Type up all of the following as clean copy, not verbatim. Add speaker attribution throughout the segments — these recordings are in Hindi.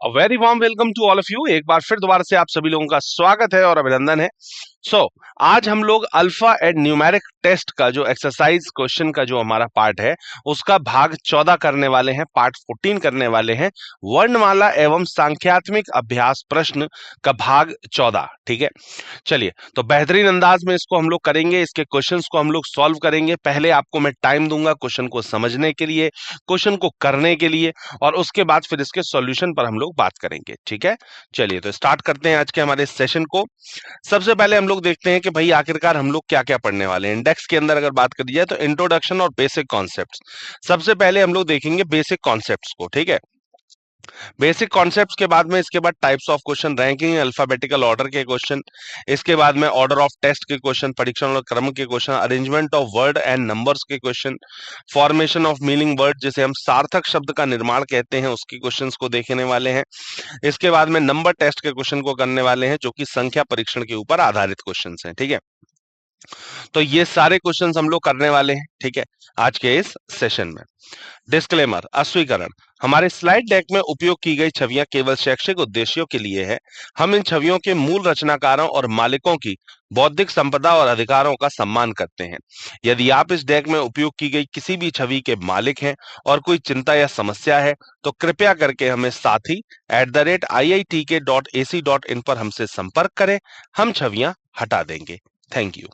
Speaker 1: Very warm welcome to all of you. एक बार फिर दोबारा से आप सभी लोगों का स्वागत है और अभिनंदन है। आज हम लोग अल्फा एंड न्यूमेरिक टेस्ट का जो एक्सरसाइज क्वेश्चन का जो हमारा पार्ट है उसका भाग 14 करने वाले हैं, पार्ट 14 करने वाले हैं। वर्णमाला एवं सांख्यात्मक अभ्यास प्रश्न का भाग 14। ठीक है, चलिए तो बेहतरीन अंदाज में इसको हम लोग करेंगे, इसके क्वेश्चंस को हम लोग सॉल्व करेंगे। पहले आपको मैं टाइम दूंगा क्वेश्चन को समझने के लिए, क्वेश्चन को करने के लिए, और उसके बाद फिर इसके सॉल्यूशन पर हम लोग बात करेंगे। ठीक है, चलिए तो स्टार्ट करते हैं आज के हमारे सेशन को। सबसे पहले हम लोग देखते हैं कि भाई आखिरकार हम लोग क्या क्या पढ़ने वाले हैं। इंडेक्स के अंदर अगर बात करी जाए तो इंट्रोडक्शन और बेसिक कॉन्सेप्ट्स। सबसे पहले हम लोग देखेंगे बेसिक कॉन्सेप्ट्स को। ठीक है, बेसिक कॉन्सेप्ट्स के बाद में इसके बाद types of question, ranking alphabetical order के क्वेश्चन, इसके बाद में ऑर्डर ऑफ टेस्ट के क्वेश्चन, परीक्षण और क्रम के question, arrangement of word and numbers के question, formation of meaning word जिसे हम सार्थक शब्द का निर्माण कहते हैं उसके क्वेश्चंस को देखने वाले हैं। इसके बाद में नंबर टेस्ट के क्वेश्चन को करने वाले हैं जो कि संख्या परीक्षण के ऊपर आधारित क्वेश्चंस हैं। ठीक है, तो ये सारे क्वेश्चंस हम लोग करने वाले हैं। ठीक है, आज के इस सेशन में डिस्क्लेमर, अस्वीकरण। हमारे स्लाइड डेक में उपयोग की गई छवियां केवल शैक्षिक उद्देश्यों के लिए है। हम इन छवियों के मूल रचनाकारों और मालिकों की बौद्धिक संपदा और अधिकारों का सम्मान करते हैं। यदि आप इस डेक में उपयोग की गई किसी भी छवि के मालिक हैं और कोई चिंता या समस्या है तो कृपया करके हमें sathi@iitk.ac.in पर हमसे संपर्क करें। हम छवियां हटा देंगे। Thank you.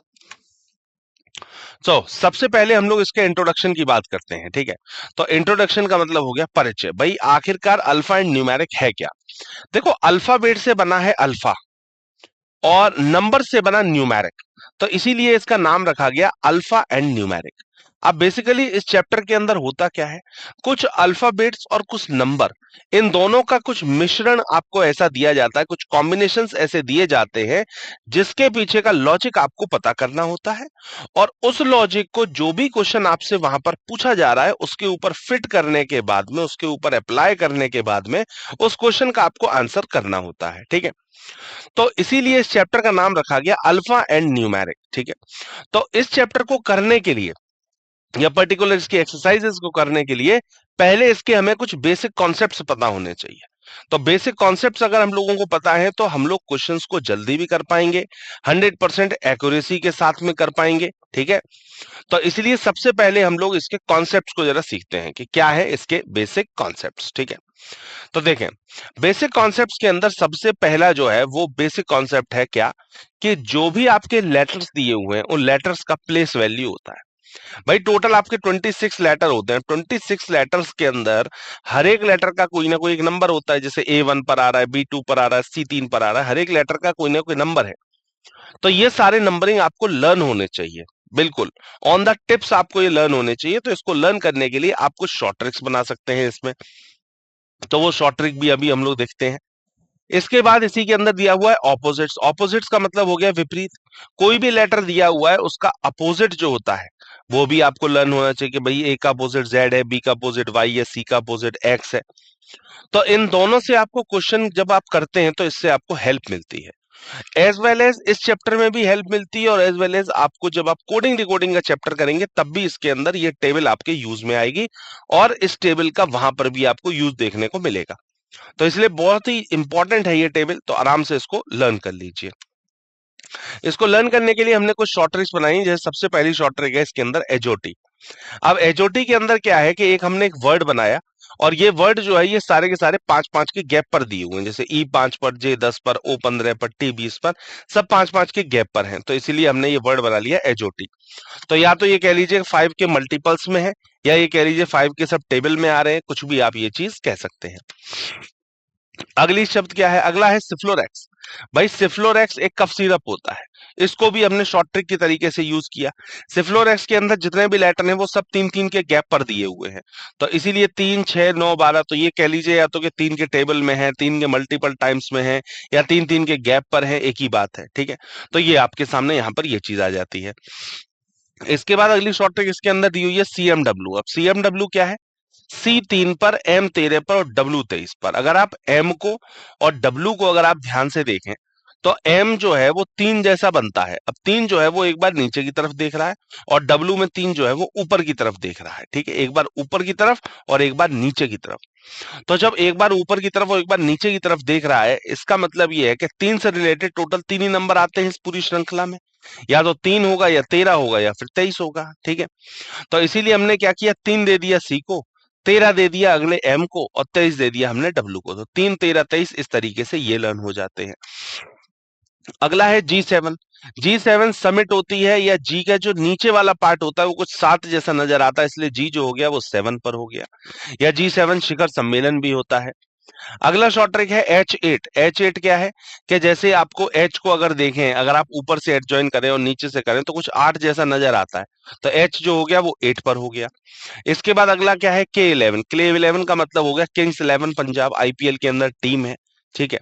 Speaker 1: सबसे पहले हम लोग इसके इंट्रोडक्शन की बात करते हैं। ठीक है, तो इंट्रोडक्शन का मतलब हो गया परिचय। भाई आखिरकार अल्फा एंड न्यूमेरिक है क्या। देखो, अल्फाबेट से बना है अल्फा और नंबर से बना न्यूमेरिक, तो इसीलिए इसका नाम रखा गया अल्फा एंड न्यूमेरिक। अब बेसिकली इस चैप्टर के अंदर होता क्या है, कुछ अल्फाबेट्स और कुछ नंबर, इन दोनों का कुछ मिश्रण आपको ऐसा दिया जाता है, कुछ कॉम्बिनेशंस ऐसे दिए जाते हैं जिसके पीछे का लॉजिक आपको पता करना होता है, और उस लॉजिक को जो भी क्वेश्चन आपसे वहां पर पूछा जा रहा है उसके ऊपर फिट करने के बाद में, उसके ऊपर अप्लाई करने के बाद में उस क्वेश्चन का आपको आंसर करना होता है। ठीक है, तो इसीलिए इस चैप्टर का नाम रखा गया अल्फा एंड न्यूमेरिक। ठीक है, तो इस चैप्टर को करने के लिए या पर्टिकुलर इसकी एक्सरसाइजेस को करने के लिए पहले इसके हमें कुछ बेसिक कॉन्सेप्ट्स पता होने चाहिए। तो बेसिक कॉन्सेप्ट्स अगर हम लोगों को पता है तो हम लोग क्वेश्चंस को जल्दी भी कर पाएंगे, 100% एक्यूरेसी के साथ में कर पाएंगे। ठीक है, तो इसलिए सबसे पहले हम लोग इसके कॉन्सेप्ट्स को जरा सीखते हैं कि क्या है इसके बेसिक कॉन्सेप्ट्स। ठीक है, तो देखें, बेसिक कॉन्सेप्ट्स के अंदर सबसे पहला जो है वो बेसिक कॉन्सेप्ट है क्या, कि जो भी आपके लेटर्स दिए हुए हैं उन लेटर्स का प्लेस वैल्यू होता है। भाई टोटल आपके 26 लेटर होते हैं। 26 लेटर्स के अंदर हर एक लेटर का कोई ना कोई एक नंबर होता है, जैसे A1 पर आ रहा है, B2 पर आ रहा है, C3 पर आ रहा है, हर एक लेटर का कोई ना कोई नंबर है। तो ये सारे नंबरिंग आपको लर्न होने चाहिए, बिल्कुल ऑन द टिप्स आपको ये लर्न होने चाहिए। तो इसको लर्न करने के लिए आपको शॉर्ट ट्रिक्स बना सकते हैं इसमें, तो वो शॉर्ट ट्रिक भी अभी हम लोग देखते हैं। इसके बाद इसी के अंदर दिया हुआ है ऑपोजिट्स। ऑपोजिट्स का मतलब हो गया विपरीत। कोई भी लेटर दिया हुआ है उसका अपोजिट जो होता है वो भी आपको लर्न होना चाहिए कि भाई ए का अपोजिट जेड है, बी का अपोजिट वाई है, सी का अपोजिट एक्स है। तो इन दोनों से आपको क्वेश्चन जब आप करते हैं तो इससे आपको हेल्प मिलती है। एज वेल एज इस चैप्टर में भी हेल्प मिलती है, और एज वेल एज आपको जब आप कोडिंग डिकोडिंग का चैप्टर करेंगे तब भी इसके अंदर ये टेबल आपके यूज में आएगी, और इस टेबल का वहां पर भी आपको यूज देखने को मिलेगा। तो इसलिए बहुत ही इंपॉर्टेंट है ये टेबल, तो आराम से इसको लर्न कर लीजिए। इसको लर्न करने के लिए हमने कुछ शॉर्ट ट्रिक्स बनाई, जैसे सबसे पहली शॉर्ट ट्रिक है इसके अंदर एजोटी। अब एजोटी के अंदर क्या है कि एक हमने एक वर्ड बनाया, और ये वर्ड जो है ये सारे के सारे 5-5 के गैप पर दिए हुए हैं, जैसे E5 पर, J10 पर, O15 पर, T20 पर, सब 5-5 के गैप पर हैं। तो इसीलिए हमने ये वर्ड बना लिया एजोटी। तो या तो ये कह लीजिए 5 के मल्टीपल्स में है, या ये कह लीजिए 5 के सब टेबल में आ रहे हैं, कुछ भी आप ये चीज कह सकते हैं। अगली शब्द क्या है, अगला है सिफ्लोरेक्स। भाई सिफ्लोरेक्स एक कफ सिरप होता है, इसको भी हमने शॉर्ट ट्रिक के तरीके से यूज किया। सिफ्लोरेक्स के अंदर जितने भी लेटर हैं वो सब 3-3 के गैप पर दिए हुए हैं, तो इसीलिए 3, 6, 9, 12, तो ये कह लीजिए या तो कि 3 के टेबल में है, 3 के मल्टीपल टाइम्स में है, या 3-3 के गैप पर है, एक ही बात है। ठीक है, तो ये आपके सामने यहाँ पर ये चीज आ जाती है। इसके बाद अगली शॉर्ट ट्रिक इसके अंदर दी हुई है CMW। अब CMW क्या है, C3 पर, M13 पर और W23 पर। अगर आप M को और W को अगर आप ध्यान से देखें तो M जो है वो 3 जैसा बनता है। अब 3 जो है वो एक बार नीचे की तरफ देख रहा है, और W में 3 जो है वो ऊपर की तरफ देख रहा है। ठीक है, एक बार ऊपर की तरफ और एक बार नीचे की तरफ। तो जब एक बार ऊपर की तरफ और एक बार नीचे की तरफ देख रहा है, इसका मतलब ये है कि 3 से रिलेटेड टोटल 3 ही नंबर आते हैं इस पूरी श्रृंखला में। या तो 3 होगा या 13 होगा या फिर 23 होगा, ठीक है? तो इसीलिए हमने क्या किया, 3 दे दिया सी को, 13 दे दिया अगले एम को और 23 दे दिया हमने डब्ल्यू को। तो 3, 13, 23 इस तरीके से ये लर्न हो जाते हैं। अगला है G7। G7 समिट होती है, या जी का जो नीचे वाला पार्ट होता है वो कुछ 7 जैसा नजर आता है, इसलिए जी जो हो गया वो 7 पर हो गया। या G7 शिखर सम्मेलन भी होता है। अगला शॉर्ट ट्रिक है H8। H8 क्या है कि जैसे आपको H को अगर देखें, अगर आप ऊपर से H ज्वाइन करें और नीचे से करें तो कुछ 8 जैसा नजर आता है, तो H जो हो गया वो 8 पर हो गया। इसके बाद अगला क्या है, K11। K11 का मतलब हो गया किंग्स 11 पंजाब, आईपीएल के अंदर टीम है, ठीक है?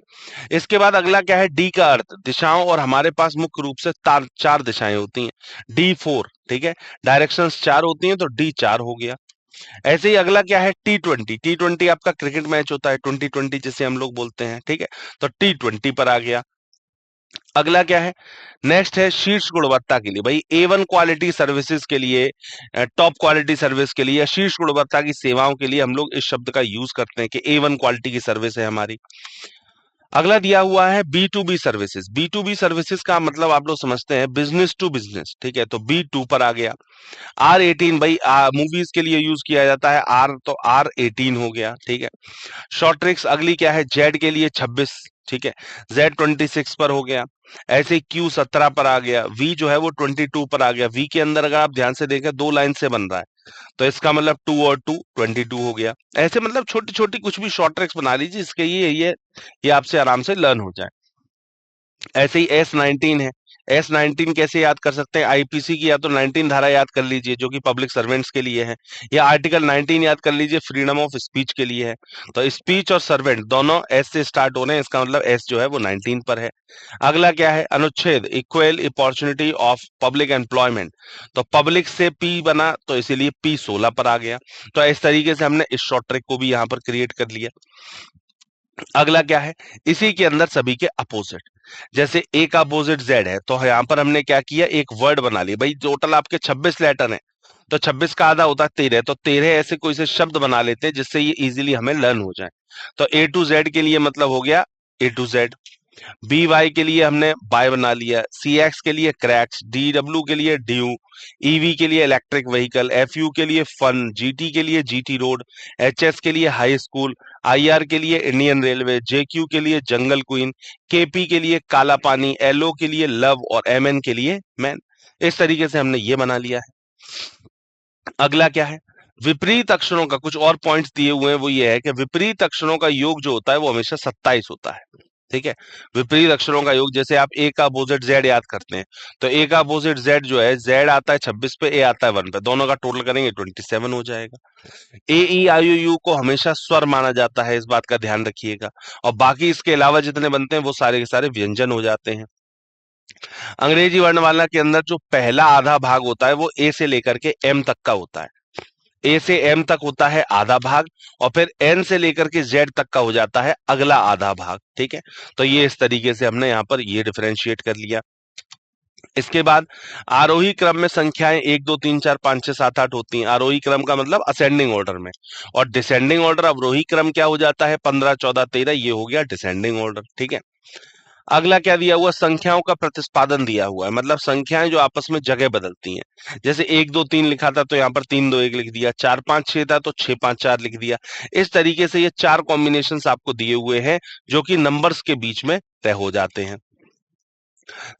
Speaker 1: इसके बाद अगला क्या है, डी का अर्थ दिशाओं, और हमारे पास मुख्य रूप से चार दिशाएं होती हैं। D4, ठीक है? डायरेक्शंस 4 होती हैं, तो D4 हो गया। ऐसे ही अगला क्या है, T20। T20 आपका क्रिकेट मैच होता है, 2020 जिसे हम लोग बोलते हैं, ठीक है? तो T20 पर आ गया। अगला क्या है, नेक्स्ट है शीर्ष गुणवत्ता के लिए। भाई A1 क्वालिटी सर्विसेज के लिए, टॉप क्वालिटी सर्विस के लिए या शीर्ष गुणवत्ता की सेवाओं के लिए हम लोग इस शब्द का यूज करते हैं कि A1 क्वालिटी की सर्विस है हमारी। अगला दिया हुआ है B2B सर्विसेज। B2B सर्विसेज का मतलब आप लोग समझते हैं बिजनेस टू बिजनेस, ठीक है? तो B2 पर आ गया। R18 भाई मूवीज के लिए यूज किया जाता है, R तो R18 हो गया, ठीक है? शॉर्ट ट्रिक्स अगली क्या है, Z के लिए 26, ठीक है? Z26 पर हो गया। ऐसे Q17 पर आ गया। V जो है वो 22 पर आ गया। V के अंदर अगर आप ध्यान से देखें 2 लाइन से बन रहा है, तो इसका मतलब 2 और 2 22 हो गया। ऐसे मतलब छोटी छोटी कुछ भी शॉर्ट ट्रिक्स बना लीजिए, इसके ये आपसे आराम से लर्न हो जाए। ऐसे ही S19 है। S19 कैसे याद कर सकते हैं, आईपीसी की या तो 19 धारा याद कर लीजिए जो कि पब्लिक सर्वेंट्स के लिए है, या आर्टिकल 19 याद कर लीजिए फ्रीडम ऑफ स्पीच के लिए है। तो स्पीच और सर्वेंट दोनों एस से स्टार्ट हो रहे हैं, इसका मतलब एस जो है वो 19 पर है। अगला क्या है, अनुच्छेद equal opportunity of public employment. तो पब्लिक से पी बना, तो इसीलिए पी 16 पर आ गया। तो इस तरीके से हमने इस शॉर्ट ट्रिक को भी यहाँ पर क्रिएट कर लिया। अगला क्या है, इसी के अंदर सभी के अपोजिट, जैसे ए का अपोजिट जेड है, तो यहाँ पर हमने क्या किया, एक वर्ड बना लिया। भाई टोटल आपके 26 लेटर हैं, तो 26 का आधा होता है 13, तो 13 ऐसे कोई से शब्द बना लेते हैं जिससे ये इजीली हमें लर्न हो जाए। तो ए टू जेड के लिए मतलब हो गया ए टू जेड। बी वाई के लिए हमने बाय बना लिया, सी एक्स के लिए क्रैक्स, डी डब्ल्यू के लिए ड्यू, ईवी के लिए इलेक्ट्रिक व्हीकल, एफ यू के लिए फन, जीटी के लिए जीटी रोड, एच एस के लिए हाई स्कूल, आई आर के लिए इंडियन रेलवे, जे क्यू के लिए जंगल क्वीन, के पी के लिए काला पानी, एल ओ के लिए लव और एम एन के लिए मैन। इस तरीके से हमने ये बना लिया है। अगला क्या है, विपरीत अक्षरों का कुछ और पॉइंट्स दिए हुए हैं, वो ये है कि विपरीत अक्षरों का योग जो होता है वो हमेशा 27 होता है, ठीक है? विपरीत अक्षरों का योग, जैसे आप ए का अपोजिट जेड याद करते हैं, तो ए का अपोजिट जेड जो है, जेड आता है 26 पे, ए आता है 1 पे, दोनों का टोटल करेंगे 27 हो जाएगा। ए ई आई ओ यू को हमेशा स्वर माना जाता है, इस बात का ध्यान रखिएगा। और बाकी इसके अलावा जितने बनते हैं वो सारे के सारे व्यंजन हो जाते हैं। अंग्रेजी वर्णमाला के अंदर जो पहला आधा भाग होता है वो ए से लेकर के एम तक का होता है। ए से एम तक होता है आधा भाग, और फिर एन से लेकर के जेड तक का हो जाता है अगला आधा भाग, ठीक है? तो ये इस तरीके से हमने यहाँ पर ये डिफरेंशिएट कर लिया। इसके बाद आरोही क्रम में संख्याएं 1 2 3 4 5 6 7 8 होती हैं। आरोही क्रम का मतलब असेंडिंग ऑर्डर में, और डिसेंडिंग ऑर्डर अवरोही क्रम क्या हो जाता है, 15 14 13, ये हो गया डिसेंडिंग ऑर्डर, ठीक है? अगला क्या दिया हुआ, संख्याओं का प्रतिस्पादन दिया हुआ है, मतलब संख्याएं जो आपस में जगह बदलती हैं। जैसे 1 2 3 लिखा था तो यहाँ पर 3 2 1 लिख दिया, 4 5 6 था तो 6 5 4 लिख दिया। इस तरीके से ये 4 कॉम्बिनेशंस आपको दिए हुए हैं जो कि नंबर्स के बीच में तय हो जाते हैं।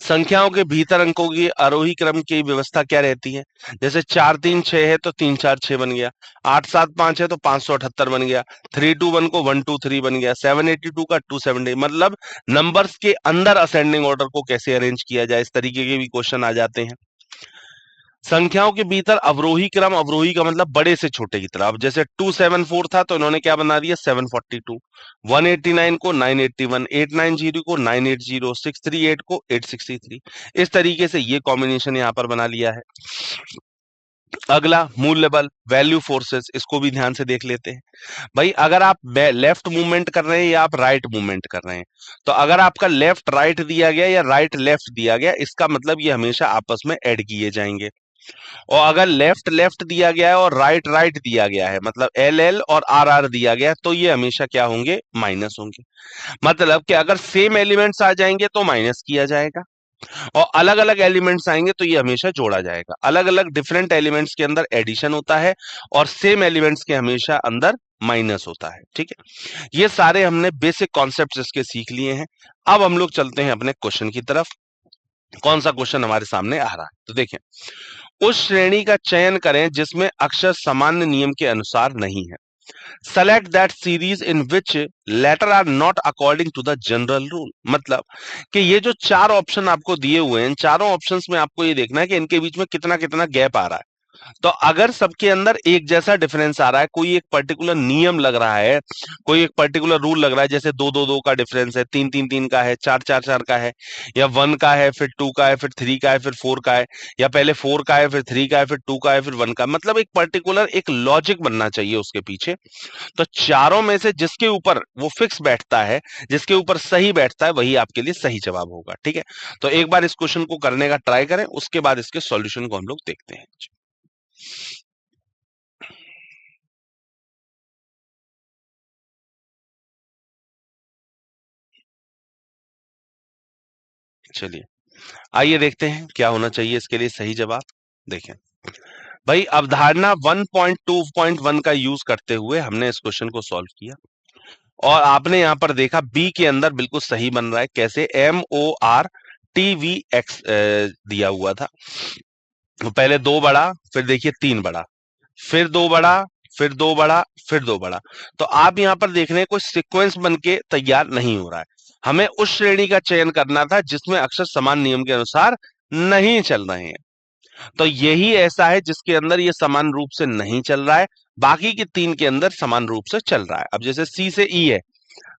Speaker 1: संख्याओं के भीतर अंकों की आरोही क्रम की व्यवस्था क्या रहती है, जैसे 4 3 6 है तो 3 4 6 बन गया, 8 7 5 है तो 578 बन गया, 3 2 1 को 1 2 3 बन गया, 782 का 270, मतलब नंबर्स के अंदर असेंडिंग ऑर्डर को कैसे अरेंज किया जाए, इस तरीके के भी क्वेश्चन आ जाते हैं। संख्याओं के भीतर अवरोही क्रम, अवरोही का मतलब बड़े से छोटे की तरफ, जैसे 274 था तो इन्होंने क्या बना दिया 742, 189 को 981, 890 को 980, 638 को 863, इस तरीके से ये कॉम्बिनेशन यहाँ पर बना लिया है। अगला मूल्य बल, वैल्यू फोर्सेस, इसको भी ध्यान से देख लेते हैं। भाई अगर आप लेफ्ट मूवमेंट कर रहे हैं या आप राइट मूवमेंट कर रहे हैं, तो अगर आपका लेफ्ट राइट दिया गया या राइट लेफ्ट दिया गया, इसका मतलब ये हमेशा आपस में ऐड किए जाएंगे। और अगर लेफ्ट लेफ्ट दिया गया है और राइट राइट दिया गया है, मतलब एल एल और आर आर दिया गया है, तो ये हमेशा क्या होंगे, माइनस होंगे। मतलब कि अगर सेम एलिमेंट्स आ जाएंगे तो माइनस किया जाएगा, और अलग अलग एलिमेंट्स आएंगे तो ये हमेशा जोड़ा जाएगा। अलग अलग डिफरेंट एलिमेंट्स के अंदर एडिशन होता है, और सेम एलिमेंट्स के हमेशा अंदर माइनस होता है। ठीक है, ये सारे हमने बेसिक कॉन्सेप्ट्स इसके सीख लिए हैं। अब हम लोग चलते हैं अपने क्वेश्चन की तरफ। कौन सा क्वेश्चन हमारे सामने आ रहा है, तो देखें। उस श्रेणी का चयन करें जिसमें अक्षर सामान्य नियम के अनुसार नहीं है। Select that series in which letter are not according to the general rule. मतलब कि ये जो चार ऑप्शन आपको दिए हुए हैं, इन चारों ऑप्शंस में आपको ये देखना है कि इनके बीच में कितना कितना गैप आ रहा है। तो अगर सबके अंदर एक जैसा डिफरेंस आ रहा है, कोई एक पर्टिकुलर नियम लग रहा है, कोई एक पर्टिकुलर रूल लग रहा है, जैसे दो दो दो का डिफरेंस है, तीन तीन तीन का है, चार चार चार का है, या वन का है फिर टू का है फिर थ्री का है फिर फोर का है, या पहले फोर का है फिर थ्री का है फिर टू का है फिर वन का, मतलब एक पर्टिकुलर एक लॉजिक बनना चाहिए उसके पीछे। तो चारों में से जिसके ऊपर वो फिक्स बैठता है, जिसके ऊपर सही बैठता है, वही आपके लिए सही जवाब होगा। ठीक है, तो एक बार इस क्वेश्चन को करने का ट्राई करें, उसके बाद इसके सॉल्यूशन को हम लोग देखते हैं। चलिए, आइए देखते हैं क्या होना चाहिए इसके लिए सही जवाब। देखें भाई, अवधारणा 1.2.1 का यूज करते हुए हमने इस क्वेश्चन को सॉल्व किया, और आपने यहां पर देखा बी के अंदर बिल्कुल सही बन रहा है। कैसे? MORTVX दिया हुआ था। तो पहले दो बड़ा, फिर देखिए तीन बड़ा, फिर दो बड़ा, फिर दो बड़ा, फिर दो बड़ा। तो आप यहां पर देख रहे हैं कोई सीक्वेंस बन के तैयार नहीं हो रहा है। हमें उस श्रेणी का चयन करना था जिसमें अक्षर समान नियम के अनुसार नहीं चल रहे हैं। तो यही ऐसा है जिसके अंदर ये समान रूप से नहीं चल रहा है, बाकी के तीन के अंदर समान रूप से चल रहा है। अब जैसे सी से ई है,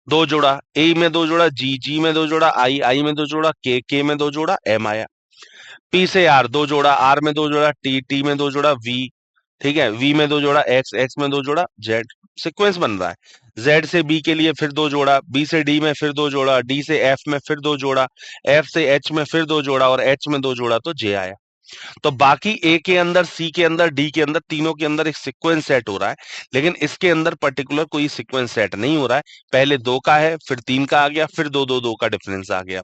Speaker 1: दो जोड़ा, ए में दो जोड़ा, जी जी में दो जोड़ा, आई में दो जोड़ा, के में दो जोड़ा, एम आया। पी से आर दो जोड़ा, आर में दो जोड़ा, टी में दो जोड़ा, वी, ठीक है, वी में दो जोड़ा, एक्स में दो जोड़ा, जेड। सीक्वेंस बन रहा है। जेड से बी के लिए फिर दो जोड़ा, बी से डी में फिर दो जोड़ा, डी से एफ में फिर दो जोड़ा, एफ से एच में फिर दो जोड़ा, और एच में दो जोड़ा, तो जे आया। तो बाकी ए के अंदर, सी के अंदर, डी के अंदर, तीनों के अंदर एक सीक्वेंस सेट हो रहा है, लेकिन इसके अंदर पर्टिकुलर कोई सीक्वेंस सेट नहीं हो रहा है। पहले दो का है, फिर तीन का आ गया, फिर दो दो दो का डिफरेंस आ गया।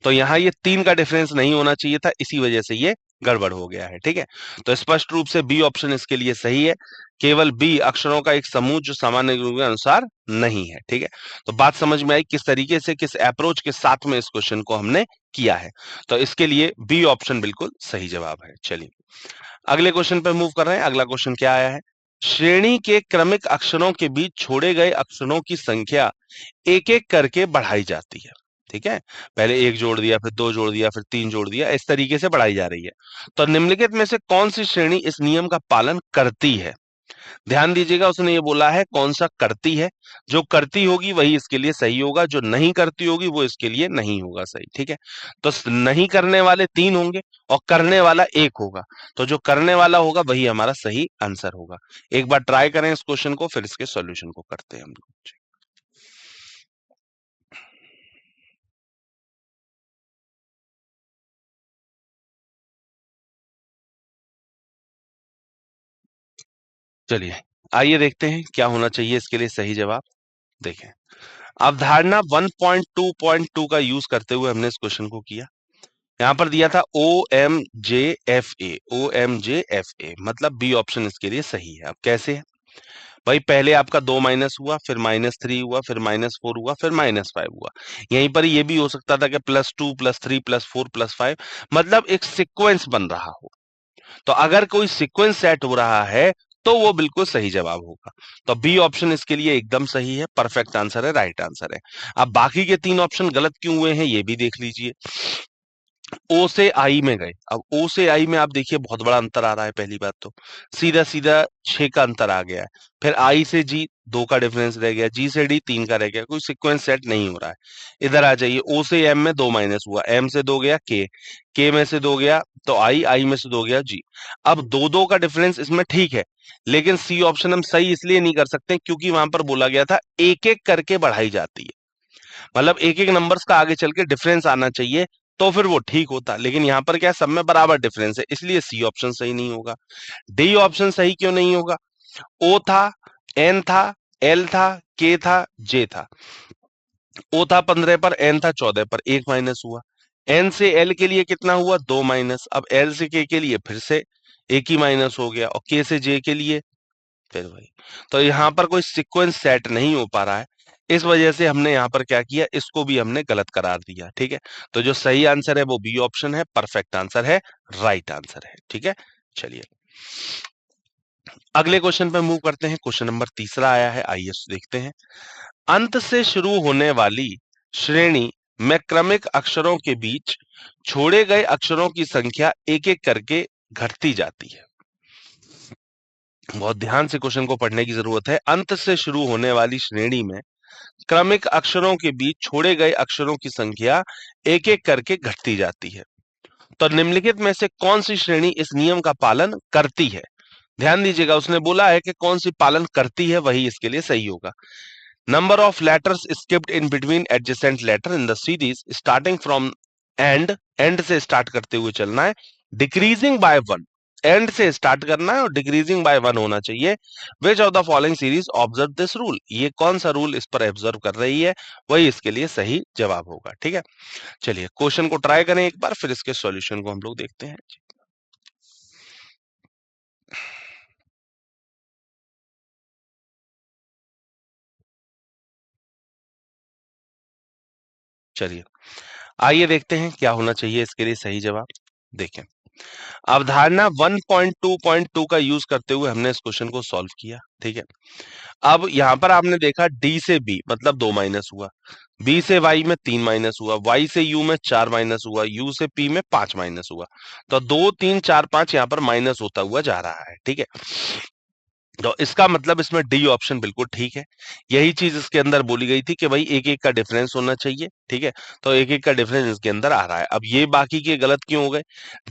Speaker 1: तो यहाँ ये तीन का डिफरेंस नहीं होना चाहिए था, इसी वजह से ये गड़बड़ हो गया है। ठीक है, तो स्पष्ट रूप से बी ऑप्शन इसके लिए सही है। केवल बी अक्षरों का एक समूह जो सामान्य रूप के अनुसार नहीं है। ठीक है, तो बात समझ में आई किस तरीके से, किस अप्रोच के साथ में इस क्वेश्चन को हमने किया है। तो इसके लिए बी ऑप्शन बिल्कुल सही जवाब है। चलिए अगले क्वेश्चन पे मूव कर रहे हैं। अगला क्वेश्चन क्या आया है? श्रेणी के क्रमिक अक्षरों के बीच छोड़े गए अक्षरों की संख्या एक एक करके बढ़ाई जाती है। ठीक है, पहले एक जोड़ दिया, फिर दो जोड़ दिया, फिर तीन जोड़ दिया, इस तरीके से बढ़ाई जा रही है। तो निम्नलिखित में से कौन सी श्रेणी इस नियम का पालन करती है? ध्यान दीजिएगा, उसने ये बोला है कौन सा करती है। जो करती होगी वही इसके लिए सही होगा, जो नहीं करती होगी वो इसके लिए नहीं होगा सही। ठीक है, तो नहीं करने वाले तीन होंगे और करने वाला एक होगा, तो जो करने वाला होगा वही हमारा सही आंसर होगा। एक बार ट्राई करें इस क्वेश्चन को, फिर इसके सॉल्यूशन को करते हैं हम लोग। चलिए आइए देखते हैं क्या होना चाहिए इसके लिए सही जवाब। देखें, अवधारणा 1.2.2 का यूज करते हुए हमने इस क्वेश्चन को किया। यहां पर दिया था O M J F A, मतलब बी ऑप्शन इसके लिए सही है। अब कैसे है भाई? पहले आपका दो माइनस हुआ, फिर -3 हुआ, फिर -4 हुआ, फिर -5 हुआ। यहीं पर ये भी हो सकता था कि +2 +3 +4 +5, मतलब एक सीक्वेंस बन रहा हो। तो अगर कोई सीक्वेंस सेट हो रहा है तो वो बिल्कुल सही जवाब होगा। तो बी ऑप्शन इसके लिए एकदम सही है, परफेक्ट आंसर है, राइट आंसर है। अब बाकी के तीन ऑप्शन गलत क्यों हुए हैं ये भी देख लीजिए। ओ से आई में गए, अब ओ से आई में आप देखिए बहुत बड़ा अंतर आ रहा है। पहली बात तो सीधा सीधा 6 का अंतर आ गया है। फिर आई से जी 2 का डिफरेंस रह गया, जी से डी 3 का रह गया, कोई सीक्वेंस सेट नहीं हो रहा है। इधर आ जाइए, ओ से एम में 2 माइनस हुआ, एम से 2 गया के में से 2 गया तो आई में से 2 गया जी। अब दो दो का डिफरेंस इसमें ठीक है, लेकिन सी ऑप्शन हम सही इसलिए नहीं कर सकते क्योंकि वहां पर बोला गया था एक एक करके बढ़ाई जाती है, मतलब एक एक नंबर्स का आगे चल के डिफरेंस आना चाहिए, तो फिर वो ठीक होता, लेकिन यहाँ पर क्या सब में बराबर डिफरेंस है, इसलिए सी ऑप्शन सही नहीं होगा। डी ऑप्शन सही क्यों नहीं होगा? ओ था, एन था, एल था, के था, जे था। ओ था 15 पर, एन था 14 पर, एक माइनस हुआ। एन से एल के लिए कितना हुआ? दो माइनस। अब एल से के लिए फिर से एक ही माइनस हो गया, और के से जे के लिए फिर वही। तो यहाँ पर कोई सीक्वेंस सेट नहीं हो पा रहा है, इस वजह से हमने यहाँ पर क्या किया, इसको भी हमने गलत करार दिया। ठीक है, तो जो सही आंसर है वो बी ऑप्शन है, परफेक्ट आंसर है, राइट आंसर है। ठीक है, चलिए अगले क्वेश्चन पे मूव करते हैं। क्वेश्चन नंबर तीसरा आया है, आइए देखते हैं। अंत से शुरू होने वाली श्रेणी में क्रमिक अक्षरों के बीच छोड़े गए अक्षरों की संख्या एक एक करके घटती जाती है। बहुत ध्यान से क्वेश्चन को पढ़ने की जरूरत है। अंत से शुरू होने वाली श्रेणी में क्रमिक अक्षरों के बीच छोड़े गए अक्षरों की संख्या एक एक करके घटती जाती है। तो निम्नलिखित में से कौन सी श्रेणी इस नियम का पालन करती है? ध्यान दीजिएगा, उसने बोला है कि कौन सी पालन करती है, वही इसके लिए सही होगा। Number of letters skipped in between adjacent letter in the series starting from end से स्टार्ट करते हुए चलना है, डिक्रीजिंग बाय वन। एंड से स्टार्ट करना है और डिक्रीजिंग बाय वन होना चाहिए। Which of the following series observe this rule? ये कौन सा रूल इस पर ऑब्जर्व कर रही है, वही इसके लिए सही जवाब होगा। ठीक है, चलिए क्वेश्चन को ट्राई करें एक बार, फिर इसके सॉल्यूशन को हम लोग देखते हैं। चलिए आइए देखते हैं क्या होना चाहिए इसके लिए सही जवाब। देखें, अवधारणा 1.2.2 का यूज करते हुए हमने इस क्वेश्चन को सॉल्व किया। ठीक है, अब यहां पर आपने देखा डी से बी मतलब दो माइनस हुआ, बी से वाई में तीन माइनस हुआ, वाई से यू में चार माइनस हुआ, यू से पी में पांच माइनस हुआ। तो दो तीन चार पांच यहाँ पर माइनस होता हुआ जा रहा है। ठीक है, तो इसका मतलब इसमें डी ऑप्शन बिल्कुल ठीक है। यही चीज इसके अंदर बोली गई थी कि भाई एक एक का डिफरेंस होना चाहिए। ठीक है, तो एक एक का डिफरेंस इसके अंदर आ रहा है। अब ये बाकी के गलत क्यों हो गए?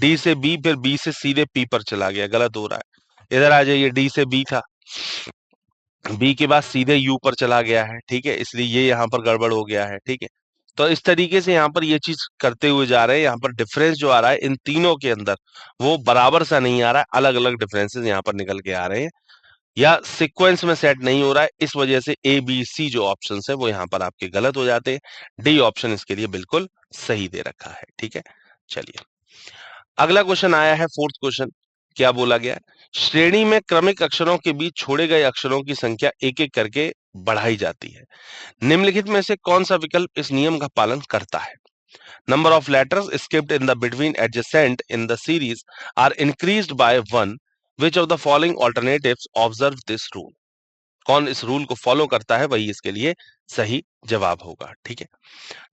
Speaker 1: डी से बी, फिर बी से सीधे पी पर चला गया, गलत हो रहा है। इधर आ जाइए, डी से बी था, बी के बाद सीधे यू पर चला गया है। ठीक है, इसलिए ये यहाँ पर गड़बड़ हो गया है। ठीक है, तो इस तरीके से यहाँ पर ये चीज करते हुए जा रहे हैं। यहाँ पर डिफरेंस जो आ रहा है इन तीनों के अंदर वो बराबर सा नहीं आ रहा है, अलग अलग डिफरेंसेस यहाँ पर निकल के आ रहे हैं, या सीक्वेंस में सेट नहीं हो रहा है। इस वजह से ए बी सी जो ऑप्शन है वो यहाँ पर आपके गलत हो जाते हैं। डी ऑप्शन इसके लिए बिल्कुल सही दे रखा है। ठीक है, चलिए अगला क्वेश्चन आया है, फोर्थ क्वेश्चन। क्या बोला गया है? श्रेणी में क्रमिक अक्षरों के बीच छोड़े गए अक्षरों की संख्या एक एक करके बढ़ाई जाती है। निम्नलिखित में से कौन सा विकल्प इस नियम का पालन करता है? Number of letters skipped in the between adjacent in the series are increased by one. Which of the following alternatives observe this rule? कौन इस रूल को फॉलो करता है, वही इसके लिए सही जवाब होगा। ठीक है,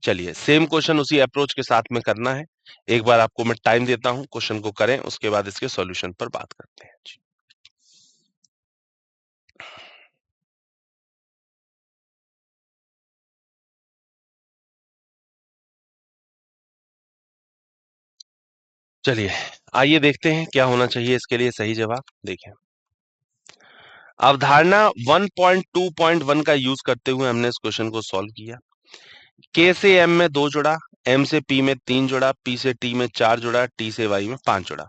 Speaker 1: चलिए सेम क्वेश्चन उसी अप्रोच के साथ में करना है। एक बार आपको मैं टाइम देता हूं, क्वेश्चन को करें, उसके बाद इसके सॉल्यूशन पर बात करते हैं। जी। चलिए आइए देखते हैं क्या होना चाहिए इसके लिए सही जवाब। देखें, अवधारणा 1.2.1 का यूज करते हुए हमने इस क्वेश्चन को सॉल्व किया। के से एम में दो जुड़ा, एम से पी में तीन जुड़ा, पी से टी में चार जुड़ा, टी से वाई में पांच जुड़ा।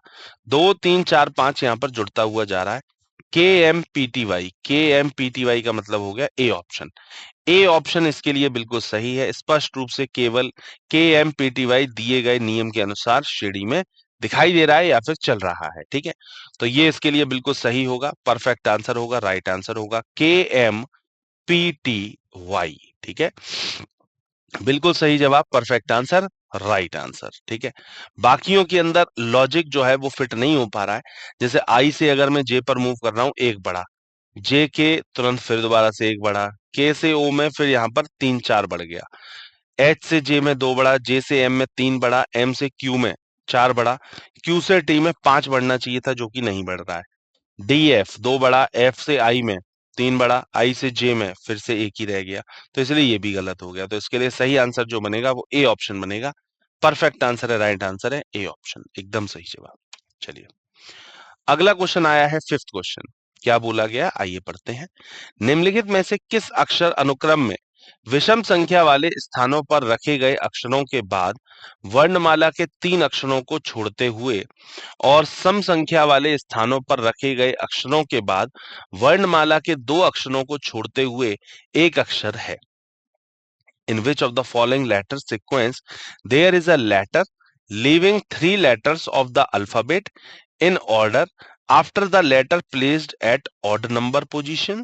Speaker 1: दो तीन चार पांच यहाँ पर जुड़ता हुआ जा रहा है। के एम पी टी वाई, के एम पी टी वाई का मतलब हो गया ए ऑप्शन। ए ऑप्शन इसके लिए बिल्कुल सही है। स्पष्ट रूप से केवल के एम पी टी वाई दिए गए नियम के अनुसार श्रेणी में दिखाई दे रहा है या फिर चल रहा है। ठीक है, तो ये इसके लिए बिल्कुल सही होगा, परफेक्ट आंसर होगा, राइट आंसर होगा के एम पी टी वाई। ठीक है, बिल्कुल सही जवाब, परफेक्ट आंसर, राइट आंसर। ठीक है, बाकियों के अंदर लॉजिक जो है वो फिट नहीं हो पा रहा है। जैसे आई से अगर मैं जे पर मूव कर रहा हूं, एक बढ़ा, जे के तुरंत फिर दोबारा से एक बढ़ा, के से ओ में फिर यहाँ पर तीन चार बढ़ गया, एच से जे में दो बढ़ा, जे से एम में तीन बढ़ा, एम से क्यू में चार बढ़ा, क्यू से टी में पांच बढ़ना चाहिए था जो कि नहीं बढ़ रहा है, डी एफ दो बड़ा, एफ से आई में तीन बड़ा, आई से जे में फिर से एक ही रह गया, तो इसलिए ये भी गलत हो गया। तो इसके लिए सही आंसर जो बनेगा वो ए ऑप्शन बनेगा। परफेक्ट आंसर है, राइट आंसर है ए ऑप्शन, एकदम सही जवाब। चलिए अगला क्वेश्चन आया है, फिफ्थ क्वेश्चन। क्या बोला गया, आइए पढ़ते हैं। निम्नलिखित में से किस अक्षर अनुक्रम में विषम संख्या वाले स्थानों पर रखे गए अक्षरों के बाद वर्णमाला के 3 अक्षरों को छोड़ते हुए और सम संख्या वाले स्थानों पर रखे गए अक्षरों के बाद वर्णमाला के 2 अक्षरों को छोड़ते हुए एक अक्षर है। In which of the following letter sequence there is a letter leaving 3 letters of the alphabet in order after the letter placed at odd number position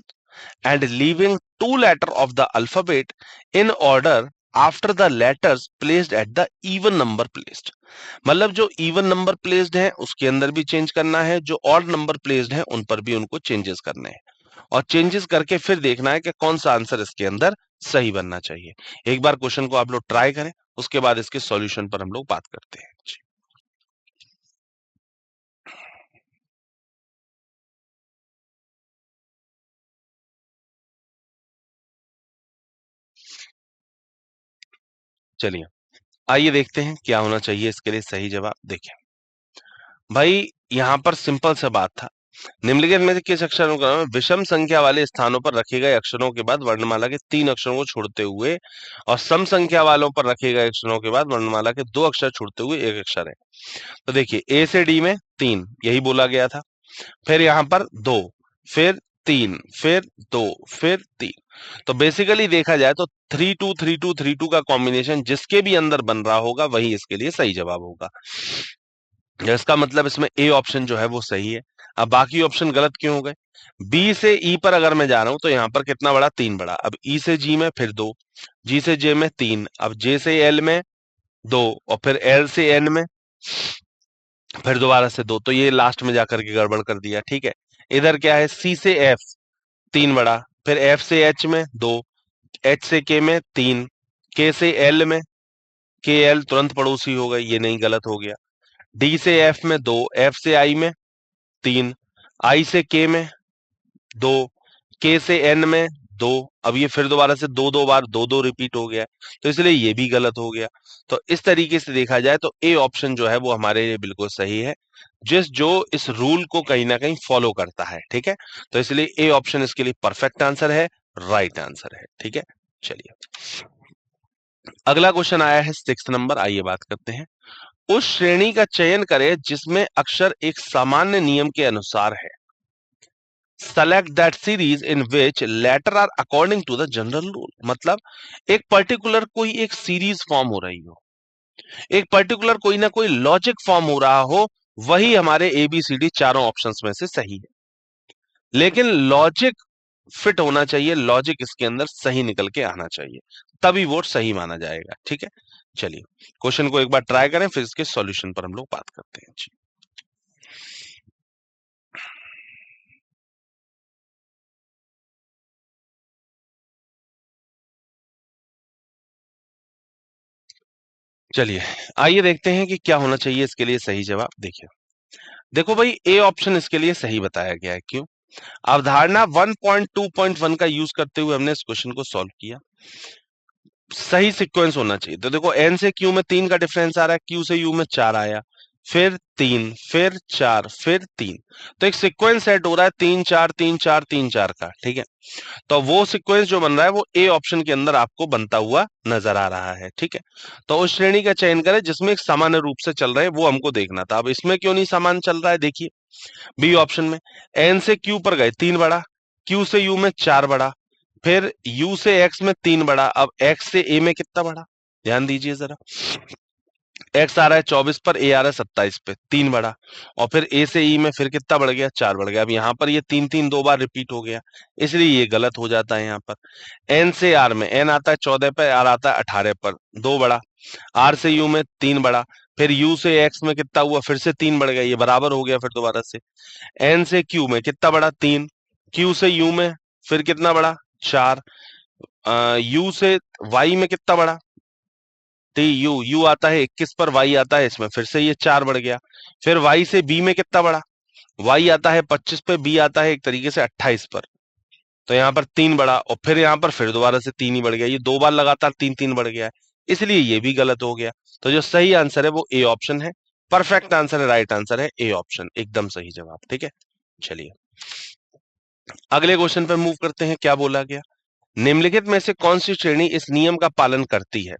Speaker 1: and leaving 2 letter of the alphabet in order after the letters placed at the even number placed। मतलब जो इवन नंबर प्लेस्ड है उसके अंदर भी चेंज करना है, जो ऑड नंबर प्लेस्ड है उन पर भी उनको चेंजेस करने हैं और चेंजेस करके फिर देखना है कि कौन सा आंसर इसके अंदर सही बनना चाहिए। एक बार क्वेश्चन को आप लोग ट्राई करें, उसके बाद इसके सॉल्यूशन पर हम लोग बात करते हैं। चलिए आइए देखते हैं क्या होना चाहिए इसके लिए सही जवाब। देखिए भाई यहां पर सिंपल सा बात था, निम्नलिखित में से किस अक्षरों का विषम संख्या वाले स्थानों पर रखे गए अक्षरों के बाद वर्णमाला के 3 अक्षरों को छोड़ते हुए और सम संख्या वालों पर रखे गए अक्षरों के बाद वर्णमाला के 2 अक्षर छोड़ते हुए एक अक्षर है। तो देखिए ए से डी में 3 यही बोला गया था, फिर यहाँ पर 2, फिर 3, फिर 2, फिर 3। तो बेसिकली देखा जाए तो 3 2 3 2 3 2 का कॉम्बिनेशन जिसके भी अंदर बन रहा होगा वही इसके लिए सही जवाब होगा। इसका मतलब इसमें ए ऑप्शन जो है वो सही है। अब बाकी ऑप्शन गलत क्यों हो गए? बी से ई पर अगर मैं जा रहा हूं तो यहाँ पर कितना बड़ा? 3 बड़ा। अब ई से जी में फिर 2, जी से जे में 3, अब जे से एल में 2 और फिर एल से एन में फिर दोबारा से 2। तो ये लास्ट में जाकर के गड़बड़ कर दिया। ठीक है, इधर क्या है? सी से एफ 3 बड़ा, फिर एफ से एच में 2, एच से के में 3, के से एल में, के एल तुरंत पड़ोसी हो गए, ये नहीं, गलत हो गया। डी से एफ में 2, एफ से आई में 3, आई से के में 2, के से एन में 2। अब ये फिर दोबारा से 2 2 बार 2 2 रिपीट हो गया, तो इसलिए ये भी गलत हो गया। तो इस तरीके से देखा जाए तो ए ऑप्शन जो है वो हमारे लिए बिल्कुल सही है, जो इस रूल को कहीं ना कहीं फॉलो करता है। ठीक है, तो इसलिए ए ऑप्शन इसके लिए परफेक्ट आंसर है, राइट आंसर है। ठीक है, चलिए अगला क्वेश्चन आया है 6 नंबर, आइए बात करते हैं। उस श्रेणी का चयन करें जिसमें अक्षर एक सामान्य नियम के अनुसार है। Select that series in which letter are according to the general rule. मतलब एक पर्टिकुलर कोई एक सीरीज फॉर्म हो रही हो, एक पर्टिकुलर कोई ना कोई लॉजिक फॉर्म हो रहा हो, वही हमारे एबीसीडी चारों ऑप्शंस में से सही है। लेकिन लॉजिक फिट होना चाहिए, लॉजिक इसके अंदर सही निकल के आना चाहिए, तभी वोट सही माना जाएगा। ठीक है, चलिए क्वेश्चन को एक बार ट्राई करें, फिर इसके सॉल्यूशन पर हम लोग बात करते हैं। जी चलिए आइए देखते हैं कि क्या होना चाहिए इसके लिए सही जवाब। देखिए देखो भाई, ए ऑप्शन इसके लिए सही बताया गया है। क्यों? अवधारणा 1.2.1 का यूज करते हुए हमने इस क्वेश्चन को सॉल्व किया। सही सीक्वेंस होना चाहिए। तो देखो एन से क्यू में 3 का डिफरेंस आ रहा है, क्यू से यू में 4 आया, फिर 3, फिर 4, फिर 3। तो एक सीक्वेंस सेट हो रहा है 3 4 3 4 3 4 का। ठीक है, तो वो सीक्वेंस जो बन रहा है वो ए ऑप्शन के अंदर आपको बनता हुआ नजर आ रहा है। ठीक है, तो उस श्रेणी का चयन करें जिसमें एक सामान्य रूप से चल रहे हैं, वो हमको देखना था। अब इसमें क्यों नहीं सामान्य चल रहा है? देखिए बी ऑप्शन में एन से क्यू पर गए 3 बड़ा, क्यू से यू में 4 बड़ा, फिर यू से एक्स में 3 बड़ा, अब एक्स से ए में कितना बड़ा? ध्यान दीजिए जरा, एक्स आ रहा है 24 पर, ए आ रहा है 27 पे, 3 बड़ा, और फिर ए से ई में फिर कितना बढ़ गया? 4 बढ़ गया। अब यहाँ पर ये 3 3 2 बार रिपीट हो गया, इसलिए ये गलत हो जाता है। यहाँ पर एन से आर में, एन आता है 14 पे, आर आता है 18 पर, 2 बड़ा, आर से यू में 3 बड़ा, फिर यू से एक्स में कितना हुआ? फिर से 3 बढ़ गया, ये बराबर हो गया। फिर दोबारा से एन से क्यू में कितना बड़ा? 3, क्यू से यू में फिर कितना बड़ा? 4, यू से वाई में कितना बड़ा? टी यू, यू आता है 21 पर, वाई आता है इसमें, फिर से ये 4 बढ़ गया। फिर वाई से बी में कितना बड़ा? वाई आता है 25 पे, बी आता है एक तरीके से 28 पर, तो यहाँ पर 3 बढ़ा, और फिर यहाँ पर फिर दोबारा से 3 ही बढ़ गया। ये 2 बार लगातार 3 3 बढ़ गया है, इसलिए ये भी गलत हो गया। तो जो सही आंसर है वो ए ऑप्शन है, परफेक्ट आंसर है, राइट आंसर है ए ऑप्शन, एकदम सही जवाब। ठीक है, चलिए अगले क्वेश्चन पर मूव करते हैं। क्या बोला गया? निम्नलिखित में से कौन सी श्रेणी इस नियम का पालन करती है?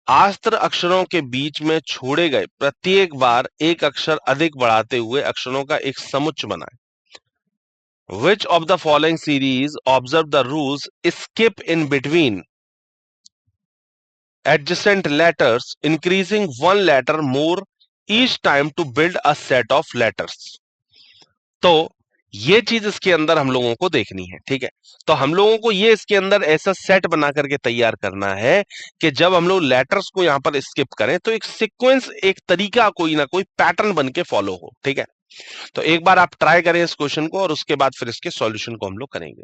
Speaker 1: आस्त्र अक्षरों के बीच में छोड़े गए प्रत्येक बार एक अक्षर अधिक बढ़ाते हुए अक्षरों का एक समुच्चय बनाएं। Which of the following series observe the rules skip in between adjacent letters, increasing one letter more each time to build a set of letters? तो ये चीज इसके अंदर हम लोगों को देखनी है, ठीक है। तो हम लोगों को ये इसके अंदर ऐसा सेट बना करके तैयार करना है कि जब हम लोग लेटर्स को यहां पर स्किप करें तो एक सीक्वेंस, एक तरीका, कोई ना कोई पैटर्न बन के फॉलो हो, ठीक है। तो एक बार आप ट्राई करें इस क्वेश्चन को और उसके बाद फिर इसके सॉल्यूशन को हम लोग करेंगे।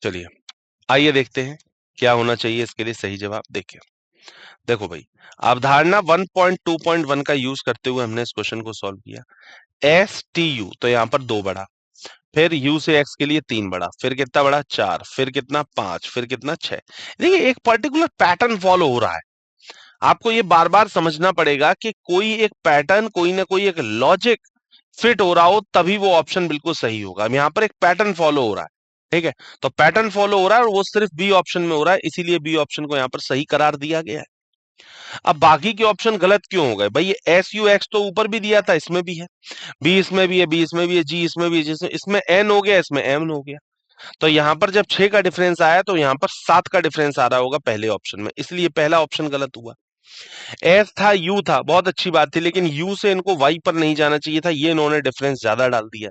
Speaker 1: चलिए आइए देखते हैं क्या होना चाहिए इसके लिए सही जवाब। देखिए, देखो भाई, अवधारणा 1.2.1 का यूज करते हुए हमने इस क्वेश्चन को सॉल्व किया। एस टी यू, तो यहां पर 2 बढ़ा, फिर u से x के लिए 3 बढ़ा, फिर कितना बढ़ा 4, फिर कितना 5, फिर कितना 6। देखिए एक पर्टिकुलर पैटर्न फॉलो हो रहा है। आपको ये बार बार समझना पड़ेगा कि कोई एक पैटर्न, कोई ना कोई एक लॉजिक फिट हो रहा हो तभी वो ऑप्शन बिल्कुल सही होगा। अब यहाँ पर एक पैटर्न फॉलो हो रहा है, ठीक है। तो पैटर्न फॉलो हो रहा है और वो सिर्फ बी ऑप्शन में हो रहा है, इसीलिए बी ऑप्शन को यहाँ पर सही करार दिया गया है। अब बाकी के ऑप्शन गलत क्यों हो गए भाई? ये एस यू एक्स तो ऊपर भी दिया था, इसमें भी है, बी इसमें भी है, बी इसमें भी है, जी इसमें भी है, इसमें एन हो गया, इसमें एम हो गया। तो यहाँ पर जब 6 का डिफरेंस आया तो यहाँ पर 7 का डिफरेंस आ रहा होगा पहले ऑप्शन में, इसलिए पहला ऑप्शन गलत हुआ। एस था, यू था, बहुत अच्छी बात थी, लेकिन यू से इनको वाई पर नहीं जाना चाहिए था, ये इन्होंने डिफरेंस ज्यादा डाल दिया।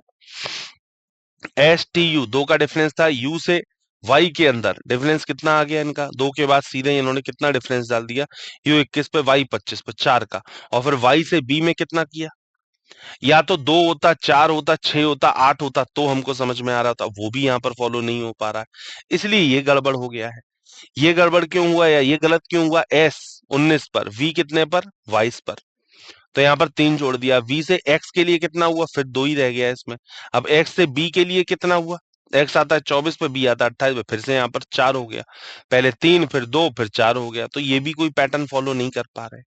Speaker 1: एस टी यू 2 का डिफरेंस था, यू से वाई के अंदर डिफरेंस कितना आ गया इनका? 2 के बाद सीधे इन्होंने कितना डिफरेंस डाल दिया? यू 21 पे, वाई 25 पे, 4 का। और फिर वाई से बी में कितना किया? या तो 2 होता, 4 होता, 6 होता, 8 होता तो हमको समझ में आ रहा था, वो भी यहाँ पर फॉलो नहीं हो पा रहा है, इसलिए ये गड़बड़ हो गया है। ये गड़बड़ क्यों हुआ या ये गलत क्यों हुआ? एस 19 पर, वी कितने पर? 22 पर। तो यहाँ पर 3 जोड़ दिया। वी से एक्स के लिए कितना हुआ? फिर 2 ही रह गया इसमें। अब एक्स से बी के लिए कितना हुआ? एक्स आता है 24 पे, बी आता है 28 पे, फिर से यहाँ पर 4 हो गया। पहले 3, फिर 2, फिर 4 हो गया। तो ये भी कोई पैटर्न फॉलो नहीं कर पा रहे।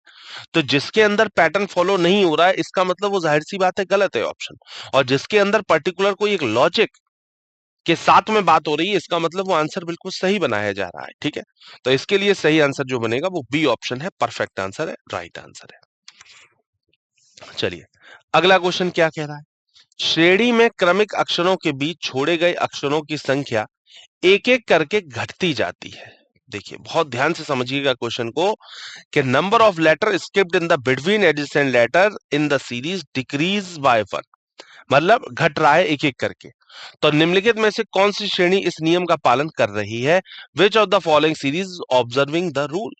Speaker 1: तो जिसके अंदर पैटर्न फॉलो नहीं हो रहा है, इसका मतलब वो जाहिर सी बात है गलत है ऑप्शन। और जिसके अंदर पर्टिकुलर कोई एक लॉजिक के साथ में बात हो रही है, इसका मतलब वो आंसर बिल्कुल सही बनाया जा रहा है, ठीक है। तो इसके लिए सही आंसर जो बनेगा वो बी ऑप्शन है, परफेक्ट आंसर है, राइट आंसर है। चलिए अगला क्वेश्चन क्या कह रहा है? श्रेणी में क्रमिक अक्षरों के बीच छोड़े गए अक्षरों की संख्या एक एक करके घटती जाती है। देखिए बहुत ध्यान से समझिएगा क्वेश्चन को कि number of letter skipped in the between adjacent letter in the series decrease by 1, मतलब घट रहा है एक एक करके। तो निम्नलिखित में से कौन सी श्रेणी इस नियम का पालन कर रही है? विच of the following series observing the rule?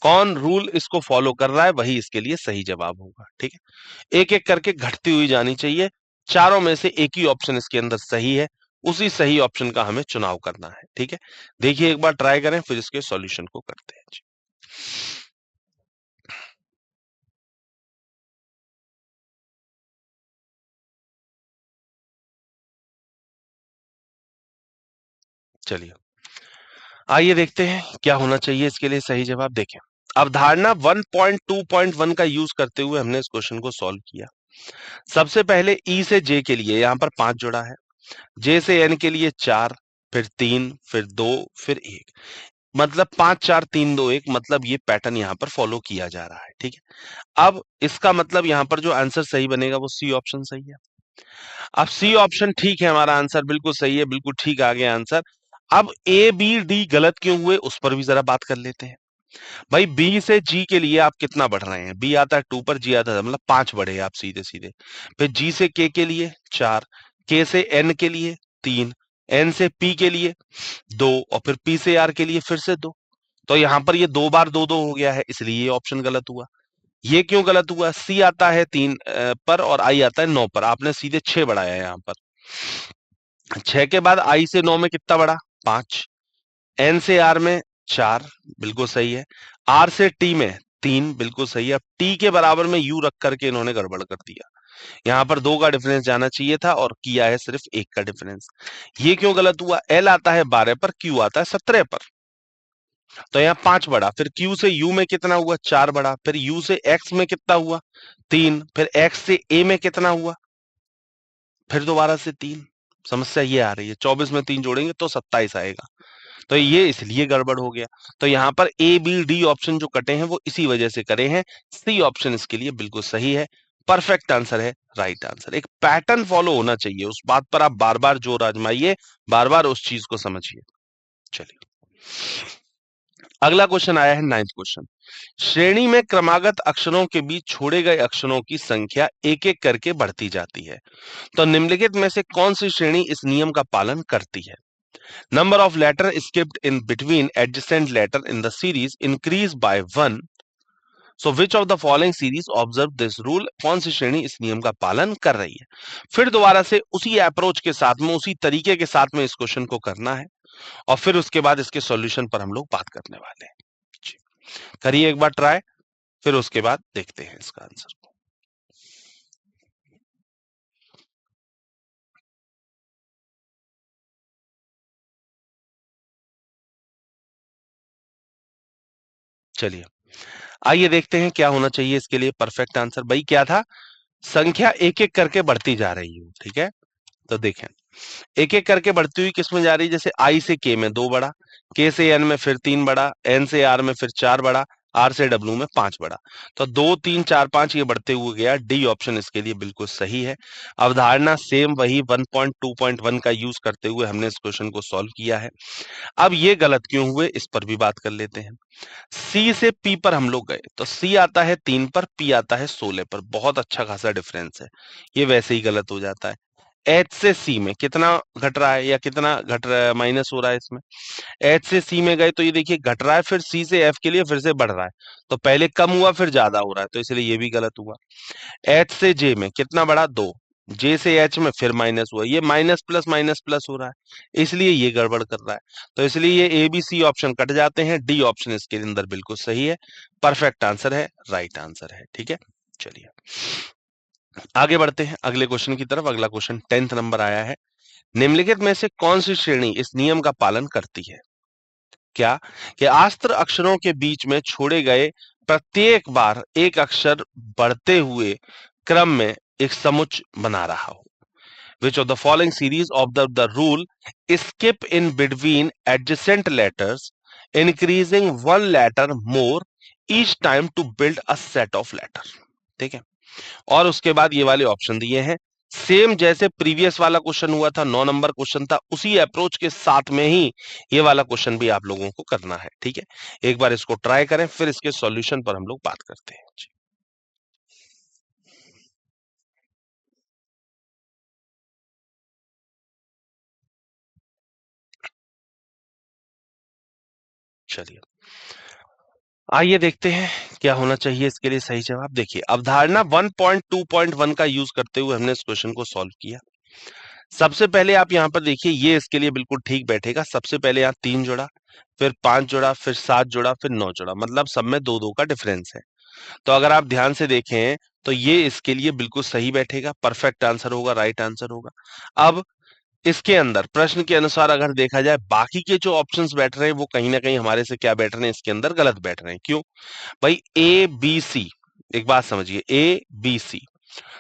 Speaker 1: कौन रूल इसको फॉलो कर रहा है, वही इसके लिए सही जवाब होगा, ठीक है। एक एक करके घटती हुई जानी चाहिए। चारों में से एक ही ऑप्शन इसके अंदर सही है, उसी सही ऑप्शन का हमें चुनाव करना है, ठीक है। देखिए एक बार ट्राई करें, फिर इसके सॉल्यूशन को करते हैं जी। चलिए आइए देखते हैं क्या होना चाहिए इसके लिए सही जवाब। देखें, अवधारणा 1.2.1 का यूज करते हुए हमने इस क्वेश्चन को सॉल्व किया। सबसे पहले ई से जे के लिए यहां पर 5 जुड़ा है, जे से एन के लिए 4, फिर 3, फिर 2, फिर 1, मतलब 5 4 3 2 1, मतलब ये पैटर्न यहां पर फॉलो किया जा रहा है, ठीक है। अब इसका मतलब यहां पर जो आंसर सही बनेगा वो सी ऑप्शन सही है। अब सी ऑप्शन ठीक है, हमारा आंसर बिल्कुल सही है, बिल्कुल ठीक आ गया आंसर। अब ए बी डी गलत क्यों हुए उस पर भी जरा बात कर लेते हैं। भाई बी से जी के लिए आप कितना बढ़ रहे हैं? बी आता है 2 पर, जी आता है, मतलब 5 बढ़े आप सीधे सीधे। फिर जी से के लिए 4, के से एन के लिए 3, एन से पी के लिए 2, और फिर पी से आर के लिए फिर से 2। तो यहां पर ये 2 बार 2 2 हो गया है, इसलिए ये ऑप्शन गलत हुआ। ये क्यों गलत हुआ? सी आता है 3 पर और आई आता है 9 पर, आपने सीधे 6 बढ़ाया यहाँ पर। 6 के बाद आई से 9 में कितना बढ़ा? 5। एन से आर में 4, बिल्कुल सही है। आर से टी में 3, बिल्कुल सही है। अब टी के बराबर में यू रख करके इन्होंने गड़बड़ कर दिया। यहाँ पर 2 का डिफरेंस जाना चाहिए था और किया है सिर्फ 1 का डिफरेंस। ये क्यों गलत हुआ? एल आता है 12 पर, क्यू आता है 17 पर। तो यहाँ 5 बढ़ा, फिर Q से U में कितना हुआ 4 बढ़ा, फिर U से X में कितना हुआ 3, फिर X से A में कितना हुआ, फिर दोबारा से 3। समस्या ये आ रही है 24 में 3 जोड़ेंगे तो 27 आएगा, तो ये इसलिए गड़बड़ हो गया। तो यहाँ पर ए बी डी ऑप्शन जो कटे हैं वो इसी वजह से करे हैं। सी ऑप्शन इसके लिए बिल्कुल सही है, परफेक्ट आंसर है, राइट आंसर। एक पैटर्न फॉलो होना चाहिए, उस बात पर आप बार बार जोर आजमाइए, बार बार उस चीज को समझिए। चलिए अगला क्वेश्चन आया है 9th क्वेश्चन। श्रेणी में क्रमागत अक्षरों के बीच छोड़े गए अक्षरों की संख्या एक एक करके बढ़ती जाती है, तो निम्नलिखित में से कौन सी श्रेणी इस नियम का पालन करती है? Number of letter skipped in between adjacent letter in the series increase by 1. So which of the following series observe this rule? कौन सी श्रेणी इस नियम का पालन कर रही है? फिर दोबारा से उसी अप्रोच के साथ में, उसी तरीके के साथ में इस क्वेश्चन को करना है और फिर उसके बाद इसके सॉल्यूशन पर हम लोग बात करने वाले हैं। करिए एक बार ट्राई, फिर उसके बाद देखते हैं इसका आंसर। चलिए आइए देखते हैं क्या होना चाहिए इसके लिए परफेक्ट आंसर। भाई क्या था, संख्या एक एक करके बढ़ती जा रही है, ठीक है। तो देखें एक एक करके बढ़ती हुई किस में जा रही है, जैसे आई से के में 2 बढ़ा, के से एन में फिर 3 बढ़ा, एन से आर में फिर 4 बढ़ा, आर से डब्ल्यू में 5 बढ़ा। तो 2 3 4 5 ये बढ़ते हुए गया। डी ऑप्शन इसके लिए बिल्कुल सही है। अवधारणा सेम वही 1.2.1 का यूज करते हुए हमने इस क्वेश्चन को सॉल्व किया है। अब ये गलत क्यों हुए इस पर भी बात कर लेते हैं। सी से पी पर हम लोग गए तो सी आता है 3 पर, पी आता है 16 पर, बहुत अच्छा खासा डिफरेंस है, ये वैसे ही गलत हो जाता है। एच से सी में कितना घट रहा है या कितना घट रहा है, माइनस हो रहा है इसमें। एच से सी में गए तो ये देखिए घट रहा है, फिर सी से एफ के लिए फिर से बढ़ रहा है, तो पहले कम हुआ फिर ज्यादा हो रहा है, तो इसलिए ये भी गलत हुआ। एच से जे में कितना बढ़ा 2, जे से एच में फिर माइनस हुआ, ये माइनस प्लस हो रहा है, इसलिए ये गड़बड़ कर रहा है। तो इसलिए ये A B C option cut जाते हैं, डी ऑप्शन इसके अंदर बिल्कुल सही है, परफेक्ट आंसर है, राइट आंसर है, ठीक है। चलिए आगे बढ़ते हैं अगले क्वेश्चन की तरफ। अगला क्वेश्चन 10th नंबर आया है। निम्नलिखित में से कौन सी श्रेणी इस नियम का पालन करती है? क्या कि आस्त्र अक्षरों के बीच में छोड़े गए प्रत्येक बार एक अक्षर बढ़ते हुए क्रम में एक समुच्च बना रहा हो। Which of the following series observe the rule skip in between adjacent letters, increasing one letter more each time to build a set of letter? ठीक है, और उसके बाद ये वाले ऑप्शन दिए हैं, सेम जैसे प्रीवियस वाला क्वेश्चन हुआ था, 9 नंबर क्वेश्चन था, उसी अप्रोच के साथ में ही ये वाला क्वेश्चन भी आप लोगों को करना है, ठीक है। एक बार इसको ट्राई करें, फिर इसके सॉल्यूशन पर हम लोग बात करते हैं जी। चलिए आइए देखते हैं क्या होना चाहिए इसके लिए सही जवाब। देखिए अवधारणा 1.2.1 का यूज करते हुए हमने इस क्वेश्चन को सॉल्व किया। सबसे पहले आप यहाँ पर देखिए, ये इसके लिए बिल्कुल ठीक बैठेगा। सबसे पहले यहाँ 3 जोड़ा, फिर 5 जोड़ा, फिर 7 जोड़ा, फिर 9 जोड़ा, मतलब सब में 2 2 का डिफरेंस है। तो अगर आप ध्यान से देखें तो ये इसके लिए बिल्कुल सही बैठेगा, परफेक्ट आंसर होगा, राइट आंसर होगा। अब इसके अंदर प्रश्न के अनुसार अगर देखा जाए, बाकी के जो ऑप्शंस बैठ रहे हैं वो कहीं ना कहीं हमारे से क्या बैठ रहे हैं, इसके अंदर गलत बैठ रहे हैं। क्यों भाई, ए बी सी, एक बात समझिए, ए बी सी,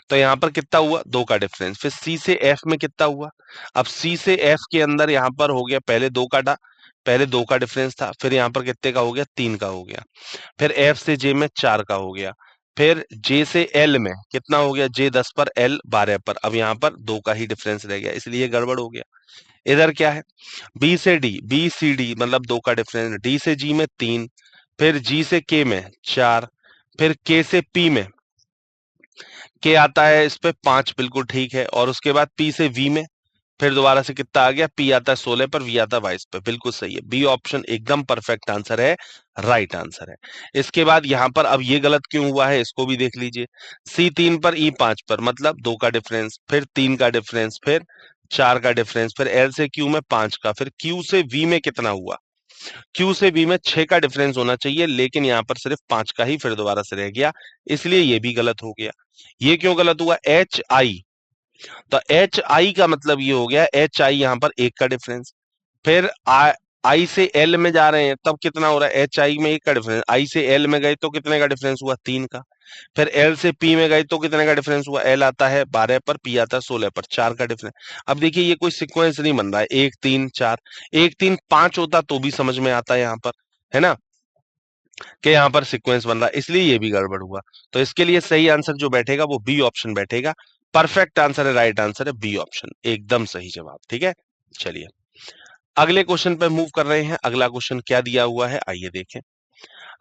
Speaker 1: तो यहाँ पर कितना हुआ 2 का डिफरेंस। फिर सी से एफ में कितना हुआ, अब सी से एफ के अंदर यहाँ पर हो गया पहले 2 का पहले 2 का डिफरेंस था, फिर यहाँ पर कितने का हो गया 3 का हो गया। फिर एफ से जे में 4 का हो गया। फिर जे से एल में कितना हो गया, जे 10 पर, एल 12 पर, अब यहाँ पर 2 का ही डिफरेंस रह गया, इसलिए गड़बड़ हो गया। इधर क्या है, बी से डी, बी सी डी मतलब 2 का डिफरेंस, डी से जी में 3, फिर जी से के में 4, फिर के से पी में, के आता है इस पे 5, बिल्कुल ठीक है। और उसके बाद पी से वी में, फिर दोबारा से कितना आ गया, पी आता है 16 पर, वी आता है 22 पे, बिल्कुल सही है। बी ऑप्शन एकदम परफेक्ट आंसर है, राइट आंसर है। इसके बाद यहाँ पर अब ये गलत क्यों हुआ है इसको भी देख लीजिए। सी 3 पर, ई 5 पर, मतलब 2 का डिफरेंस, फिर 3 का डिफरेंस, फिर 4 का डिफरेंस, फिर एल से क्यू में 5 का, फिर क्यू से वी में कितना हुआ, क्यू से बी में 6 का डिफरेंस होना चाहिए, लेकिन यहाँ पर सिर्फ 5 का ही फिर दोबारा से रह गया, इसलिए ये भी गलत हो गया। ये क्यों गलत हुआ, एच आई, तो एच आई का मतलब ये हो गया, एच आई यहाँ पर 1 का डिफरेंस, फिर आई से एल में जा रहे हैं तब कितना हो रहा है, एच आई में एक का डिफरेंस, आई से एल में गए तो कितने का डिफरेंस हुआ, 3 का। फिर एल से पी में गए तो कितने का डिफरेंस हुआ, एल आता है 12 पर, पी आता है 16 पर, 4 का डिफरेंस। अब देखिए ये कोई सीक्वेंस नहीं बन रहा है, 1 3 4, 1 3 5 होता तो भी समझ में आता है यहाँ पर, है ना, कि यहाँ पर सीक्वेंस बन रहा है, इसलिए ये भी गड़बड़ हुआ। तो इसके लिए सही आंसर जो बैठेगा वो बी ऑप्शन बैठेगा। परफेक्ट आंसर है, राइट आंसर है बी ऑप्शन, एकदम सही जवाब। ठीक है, चलिए अगले क्वेश्चन पे मूव कर रहे हैं। अगला क्वेश्चन क्या दिया हुआ है, आइए देखें।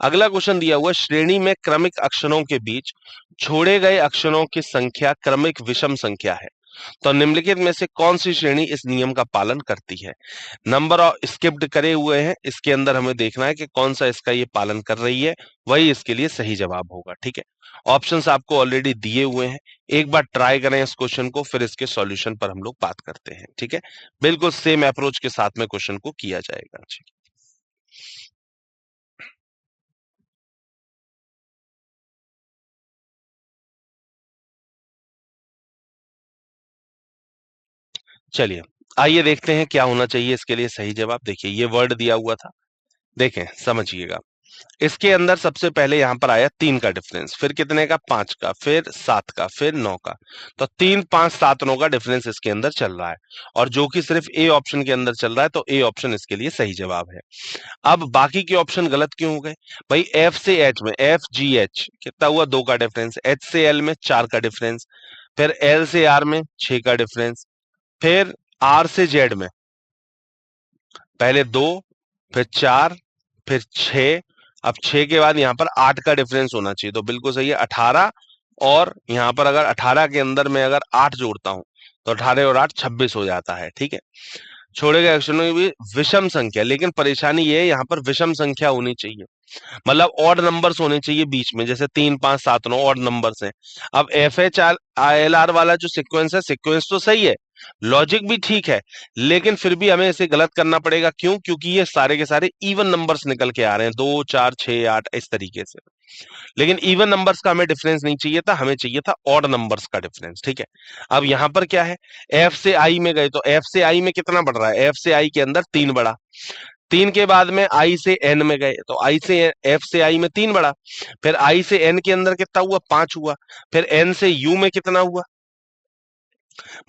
Speaker 1: अगला क्वेश्चन दिया हुआ है, श्रेणी में क्रमिक अक्षरों के बीच छोड़े गए अक्षरों की संख्या क्रमिक विषम संख्या है, तो निम्नलिखित में से कौन सी श्रेणी इस नियम का पालन करती है। नंबर ऑफ स्किप्ड करे हुए हैं, इसके अंदर हमें देखना है कि कौन सा इसका ये पालन कर रही है, वही इसके लिए सही जवाब होगा। ठीक है, ऑप्शंस आपको ऑलरेडी दिए हुए हैं, एक बार ट्राई करें इस क्वेश्चन को, फिर इसके सॉल्यूशन पर हम लोग बात करते हैं। ठीक है, बिल्कुल सेम अप्रोच के साथ में क्वेश्चन को किया जाएगा। चलिए आइए देखते हैं क्या होना चाहिए इसके लिए सही जवाब। देखिए ये वर्ड दिया हुआ था, देखें समझिएगा। इसके अंदर सबसे पहले यहां पर आया 3 का डिफरेंस, फिर कितने का, 5 का, फिर 7 का, फिर 9 का। तो 3 5 7 9 का डिफरेंस इसके अंदर चल रहा है, और जो कि सिर्फ ए ऑप्शन के अंदर चल रहा है, तो ए ऑप्शन इसके लिए सही जवाब है। अब बाकी के ऑप्शन गलत क्यों हो गए भाई, एफ से एच में, एफ जी एच कितना हुआ, 2 का डिफरेंस, एच से एल में 4 का डिफरेंस, फिर एल से आर में 6 का डिफरेंस, फिर आर से जेड में पहले 2, फिर 4, फिर 6, अब 6 के बाद यहाँ पर 8 का डिफरेंस होना चाहिए, तो बिल्कुल सही है 18। और यहाँ पर अगर 18 के अंदर मैं अगर 8 जोड़ता हूं तो 18 और 8 26 हो जाता है। ठीक है, छोड़े गए अक्षरों की भी विषम संख्या, लेकिन परेशानी ये है यहाँ पर विषम संख्या होनी चाहिए, मतलब ऑड नंबर्स होने चाहिए बीच में, जैसे 3 5 7 9 ऑड नंबर्स हैं। अब F H R I L R वाला जो सीक्वेंस है, सीक्वेंस तो सही है, लॉजिक भी ठीक है, लेकिन फिर भी हमें इसे गलत करना पड़ेगा। क्यों, क्योंकि ये सारे के सारे इवन नंबर्स निकल के आ रहे हैं, 2 4 6 8 इस तरीके से। लेकिन इवन नंबर्स का हमें डिफरेंस नहीं चाहिए था, हमें चाहिए था ऑड नंबर्स का डिफरेंस। ठीक है, अब यहां पर क्या है, एफ से आई में गए तो एफ से आई में कितना बढ़ रहा है, एफ से आई के अंदर 3 बढ़ा, 3 के बाद में आई से एन में गए तो आई से एफ से आई में 3 बढ़ा, फिर आई से एन के अंदर कितना हुआ, 5 हुआ, फिर एन से यू में कितना हुआ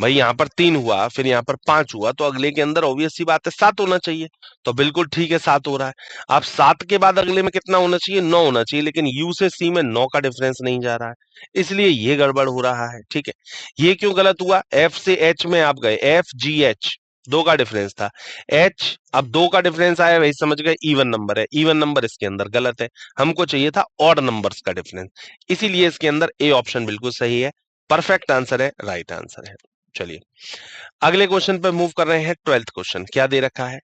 Speaker 1: भाई, यहाँ पर 3 हुआ, फिर यहाँ पर 5 हुआ, तो अगले के अंदर ऑब्वियस सी बात है 7 होना चाहिए, तो बिल्कुल ठीक है 7 हो रहा है। अब 7 के बाद अगले में कितना होना चाहिए, 9 होना चाहिए, लेकिन यू से सी में 9 का डिफरेंस नहीं जा रहा है, इसलिए ये गड़बड़ हो रहा है। ठीक है, ये क्यों गलत हुआ, एफ से एच में आप गए, एफ जी एच 2 का डिफरेंस था, एच अब 2 का डिफरेंस आया, वही समझ गए इवन नंबर है, इवन नंबर इसके अंदर गलत है, हमको चाहिए था ऑड नंबर्स का डिफरेंस, इसीलिए इसके अंदर ए ऑप्शन बिल्कुल सही है, परफेक्ट आंसर है, राइट आंसर है। चलिए अगले क्वेश्चन पे मूव कर रहे हैं। 12th क्वेश्चन क्या दे रखा है,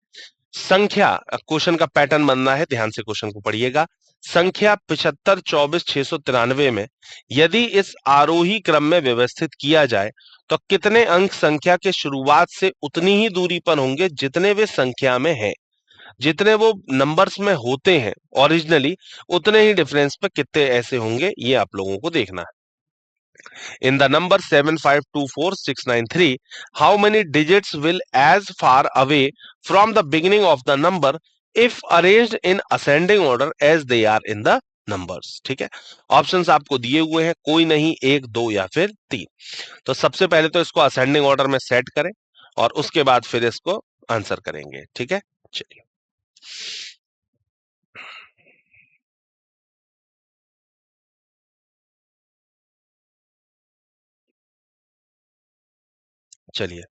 Speaker 1: संख्या, क्वेश्चन का पैटर्न बनना है, ध्यान से क्वेश्चन को पढ़िएगा। संख्या 75 24 693 में यदि इस आरोही क्रम में व्यवस्थित किया जाए तो कितने अंक संख्या के शुरुआत से उतनी ही दूरी पर होंगे जितने वे संख्या में हैं, जितने वो नंबर्स में होते हैं ओरिजिनली, उतने ही डिफरेंस पे कितने ऐसे होंगे, ये आप लोगों को देखना है। In the number 7524693, how many digits will as far away from the beginning of the number if arranged in ascending order as they are in the numbers? ठीक है, ऑप्शंस आपको दिए हुए हैं, कोई नहीं, 1 2 या फिर 3। तो सबसे पहले तो इसको असेंडिंग ऑर्डर में सेट करें और उसके बाद फिर इसको आंसर करेंगे। ठीक है, चलिए चलिए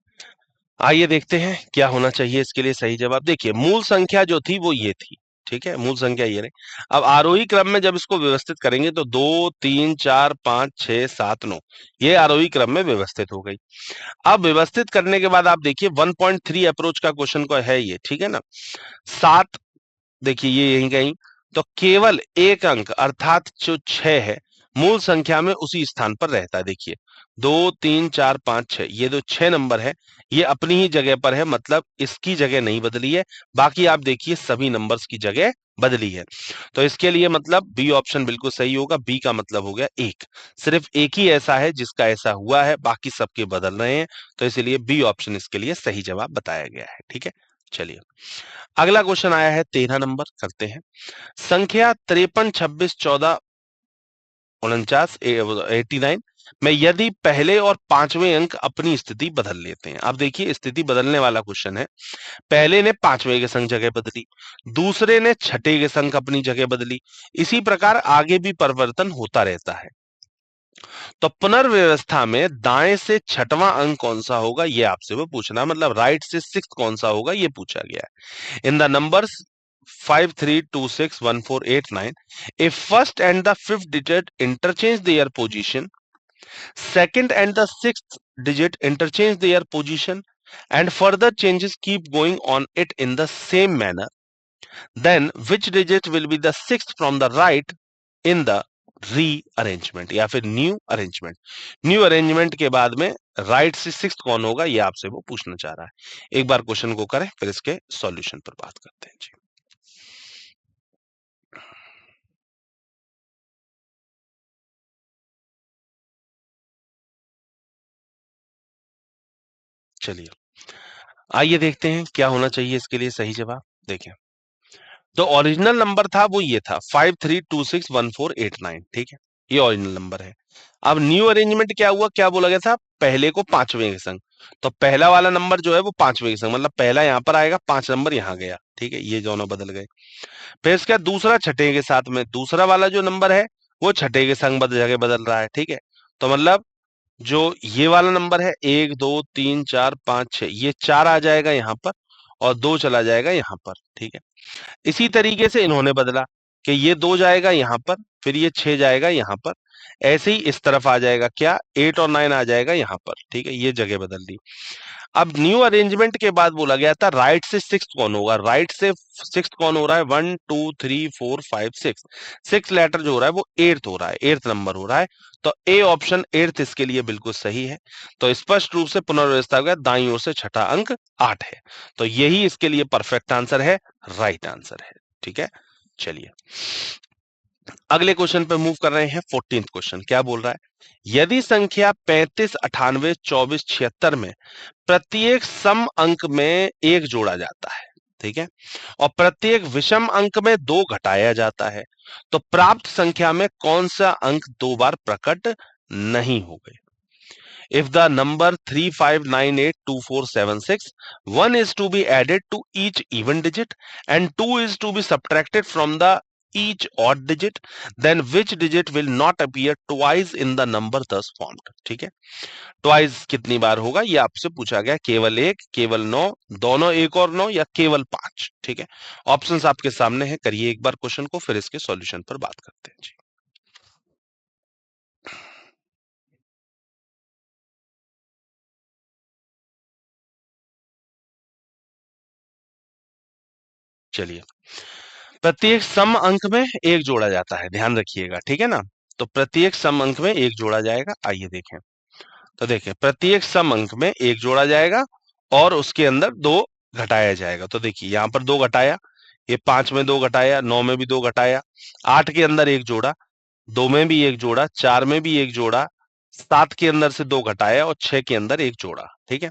Speaker 1: आइए देखते हैं क्या होना चाहिए इसके लिए सही जवाब। देखिए मूल संख्या जो थी वो ये थी, ठीक है, मूल संख्या ये रही। अब आरोही क्रम में जब इसको व्यवस्थित करेंगे तो 2 3 4 5 6 7 9 ये आरोही क्रम में व्यवस्थित हो गई। अब व्यवस्थित करने के बाद आप देखिए 1.3 अप्रोच का क्वेश्चन को है ये, ठीक है ना, 7 देखिए ये यहीं कहीं, तो केवल एक अंक अर्थात जो 6 है मूल संख्या में उसी स्थान पर रहता है। देखिए 2 3 4 5 6 ये जो 6 नंबर है ये अपनी ही जगह पर है, मतलब इसकी जगह नहीं बदली है, बाकी आप देखिए सभी नंबर्स की जगह बदली है। तो इसके लिए मतलब बी ऑप्शन बिल्कुल सही होगा, बी का मतलब हो गया एक, सिर्फ एक ही ऐसा है जिसका ऐसा हुआ है, बाकी सबके बदल रहे हैं, तो इसलिए बी ऑप्शन इसके लिए सही जवाब बताया गया है। ठीक है, चलिए अगला क्वेश्चन आया है 13 नंबर, करते हैं। संख्या 53, 26, 14, 49, 89 में यदि पहले और पांचवें अंक अपनी स्थिति बदल लेते हैं। अब देखिए स्थिति बदलने वाला क्वेश्चन है। पहले ने पांचवें के संग जगह बदली, दूसरे ने छठे के संग अपनी जगह बदली, इसी प्रकार आगे भी परिवर्तन होता रहता है। तो पुनर्व्यवस्था में दाएं से छठवां अंक कौन सा होगा, ये आपसे वो पूछना, मतलब राइट से सिक्स कौन सा होगा ये पूछा गया है। In the numbers 5, 3, 2, 6, 1, 4, 8, 9, if first and the fifth digit interchange their position, second and the sixth digit interchange their position, and further changes keep going on it in the same manner, then which digit will be the sixth from the right in the rearrangement या फिर न्यू अरेंजमेंट। न्यू अरेंजमेंट के बाद में राइट से सिक्स्थ कौन होगा, ये आपसे वो पूछना चाह रहा है। एक बार क्वेश्चन को करें फिर इसके सॉल्यूशन पर बात करते हैं जी। चलिए आइए देखते हैं क्या होना चाहिए इसके लिए सही जवाब। देखें तो ओरिजिनल नंबर था वो ये था 53261489, ठीक है, ये ओरिजिनल नंबर है। अब न्यू अरेंजमेंट क्या हुआ, क्या बोला गया था, पहले को पांचवें के संग, तो पहला वाला नंबर जो है वो पांचवें के संग, मतलब पहला यहां पर आएगा, 5 नंबर यहां गया, ठीक है, ये दोनों बदल गए। फिर इसके बाद दूसरा छठे के साथ में, दूसरा वाला जो नंबर है वो छठे के संग जगह बदल रहा है, ठीक है। तो मतलब जो ये वाला नंबर है 1 2 3 4 5 6, ये 4 आ जाएगा यहाँ पर और 2 चला जाएगा यहाँ पर, ठीक है। इसी तरीके से इन्होंने बदला कि ये 2 जाएगा यहाँ पर, फिर ये 6 जाएगा यहाँ पर, ऐसे ही इस तरफ आ जाएगा क्या, 8 और 9 आ जाएगा यहाँ पर, ठीक है, ये जगह बदल दी। अब न्यू अरेंजमेंट के बाद बोला गया था राइट से सिक्स कौन होगा, राइट से सिक्स कौन हो रहा है, 1 2 3 4 5 6, सिक्स लेटर जो हो रहा है वो एट्थ हो रहा है, एट्थ नंबर हो रहा है। तो ए ऑप्शन एट्थ इसके लिए बिल्कुल सही है। तो स्पष्ट रूप से पुनर्व्यवस्था हो गया, दाईं ओर से छठा अंक 8 है, तो यही इसके लिए परफेक्ट आंसर है, राइट आंसर है, ठीक है। चलिए अगले क्वेश्चन पे मूव कर रहे हैं। 14th क्वेश्चन क्या बोल रहा है, यदि संख्या 35, 98, 24, 76 में प्रत्येक सम अंक में एक जोड़ा जाता है, ठीक है, और प्रत्येक विषम अंक में 2 घटाया जाता है, तो प्राप्त संख्या में कौन सा अंक 2 बार प्रकट नहीं हो गए। If the number 35982476, 1 is to be added to each even digit and 2 is to be subtracted from the each odd digit, then which digit will not appear twice in the number thus formed। ठीक है, ट्वाइस कितनी बार होगा ये आपसे पूछा गया, केवल एक, केवल 9, दोनों एक और 9, या केवल 5, ठीक है। ऑप्शंस आपके सामने हैं, करिए एक बार क्वेश्चन को फिर इसके सॉल्यूशन पर बात करते हैं जी। चलिए प्रत्येक सम अंक में एक जोड़ा जाता है, ध्यान रखिएगा, ठीक है ना। तो प्रत्येक सम अंक में एक जोड़ा जाएगा, आइए देखें। तो देखें प्रत्येक सम अंक में एक जोड़ा जाएगा और उसके अंदर 2 घटाया जाएगा। तो देखिए यहाँ पर 2 घटाया, ये 5 में 2 घटाया, 9 में भी 2 घटाया, 8 के अंदर एक जोड़ा, 2 में भी एक जोड़ा, 4 में भी एक जोड़ा, 7 के अंदर से 2 घटाया और 6 के अंदर एक जोड़ा, ठीक है।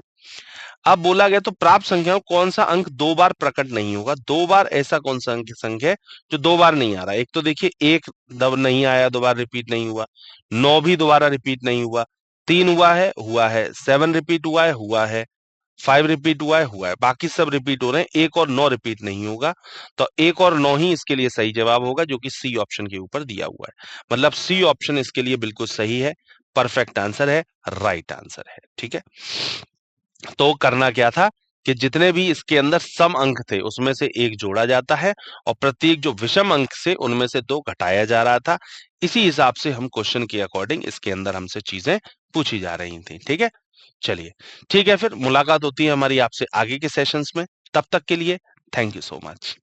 Speaker 1: अब बोला गया तो प्राप्त संख्याओं कौन सा अंक 2 बार प्रकट नहीं होगा, 2 बार ऐसा कौन सा अंक संख्या है जो 2 बार नहीं आ रहा है। एक तो देखिए एक दब नहीं आया, दोबारा रिपीट नहीं हुआ, 9 भी दोबारा रिपीट नहीं हुआ, 3 हुआ है, 7 रिपीट हुआ है, 5 रिपीट हुआ है, बाकी सब रिपीट हो रहे हैं, 1 और 9 रिपीट नहीं होगा। तो 1 और 9 ही इसके लिए सही जवाब होगा, जो कि सी ऑप्शन के ऊपर दिया हुआ है। मतलब सी ऑप्शन इसके लिए बिल्कुल सही है, परफेक्ट आंसर है, राइट आंसर है, ठीक है। तो करना क्या था कि जितने भी इसके अंदर सम अंक थे उसमें से एक जोड़ा जाता है और प्रत्येक जो विषम अंक से उनमें से 2 घटाया जा रहा था। इसी हिसाब से हम क्वेश्चन के अकॉर्डिंग इसके अंदर हमसे चीजें पूछी जा रही थी, ठीक है। चलिए ठीक है, फिर मुलाकात होती है हमारी आपसे आगे के सेशंस में, तब तक के लिए थैंक यू सो मच।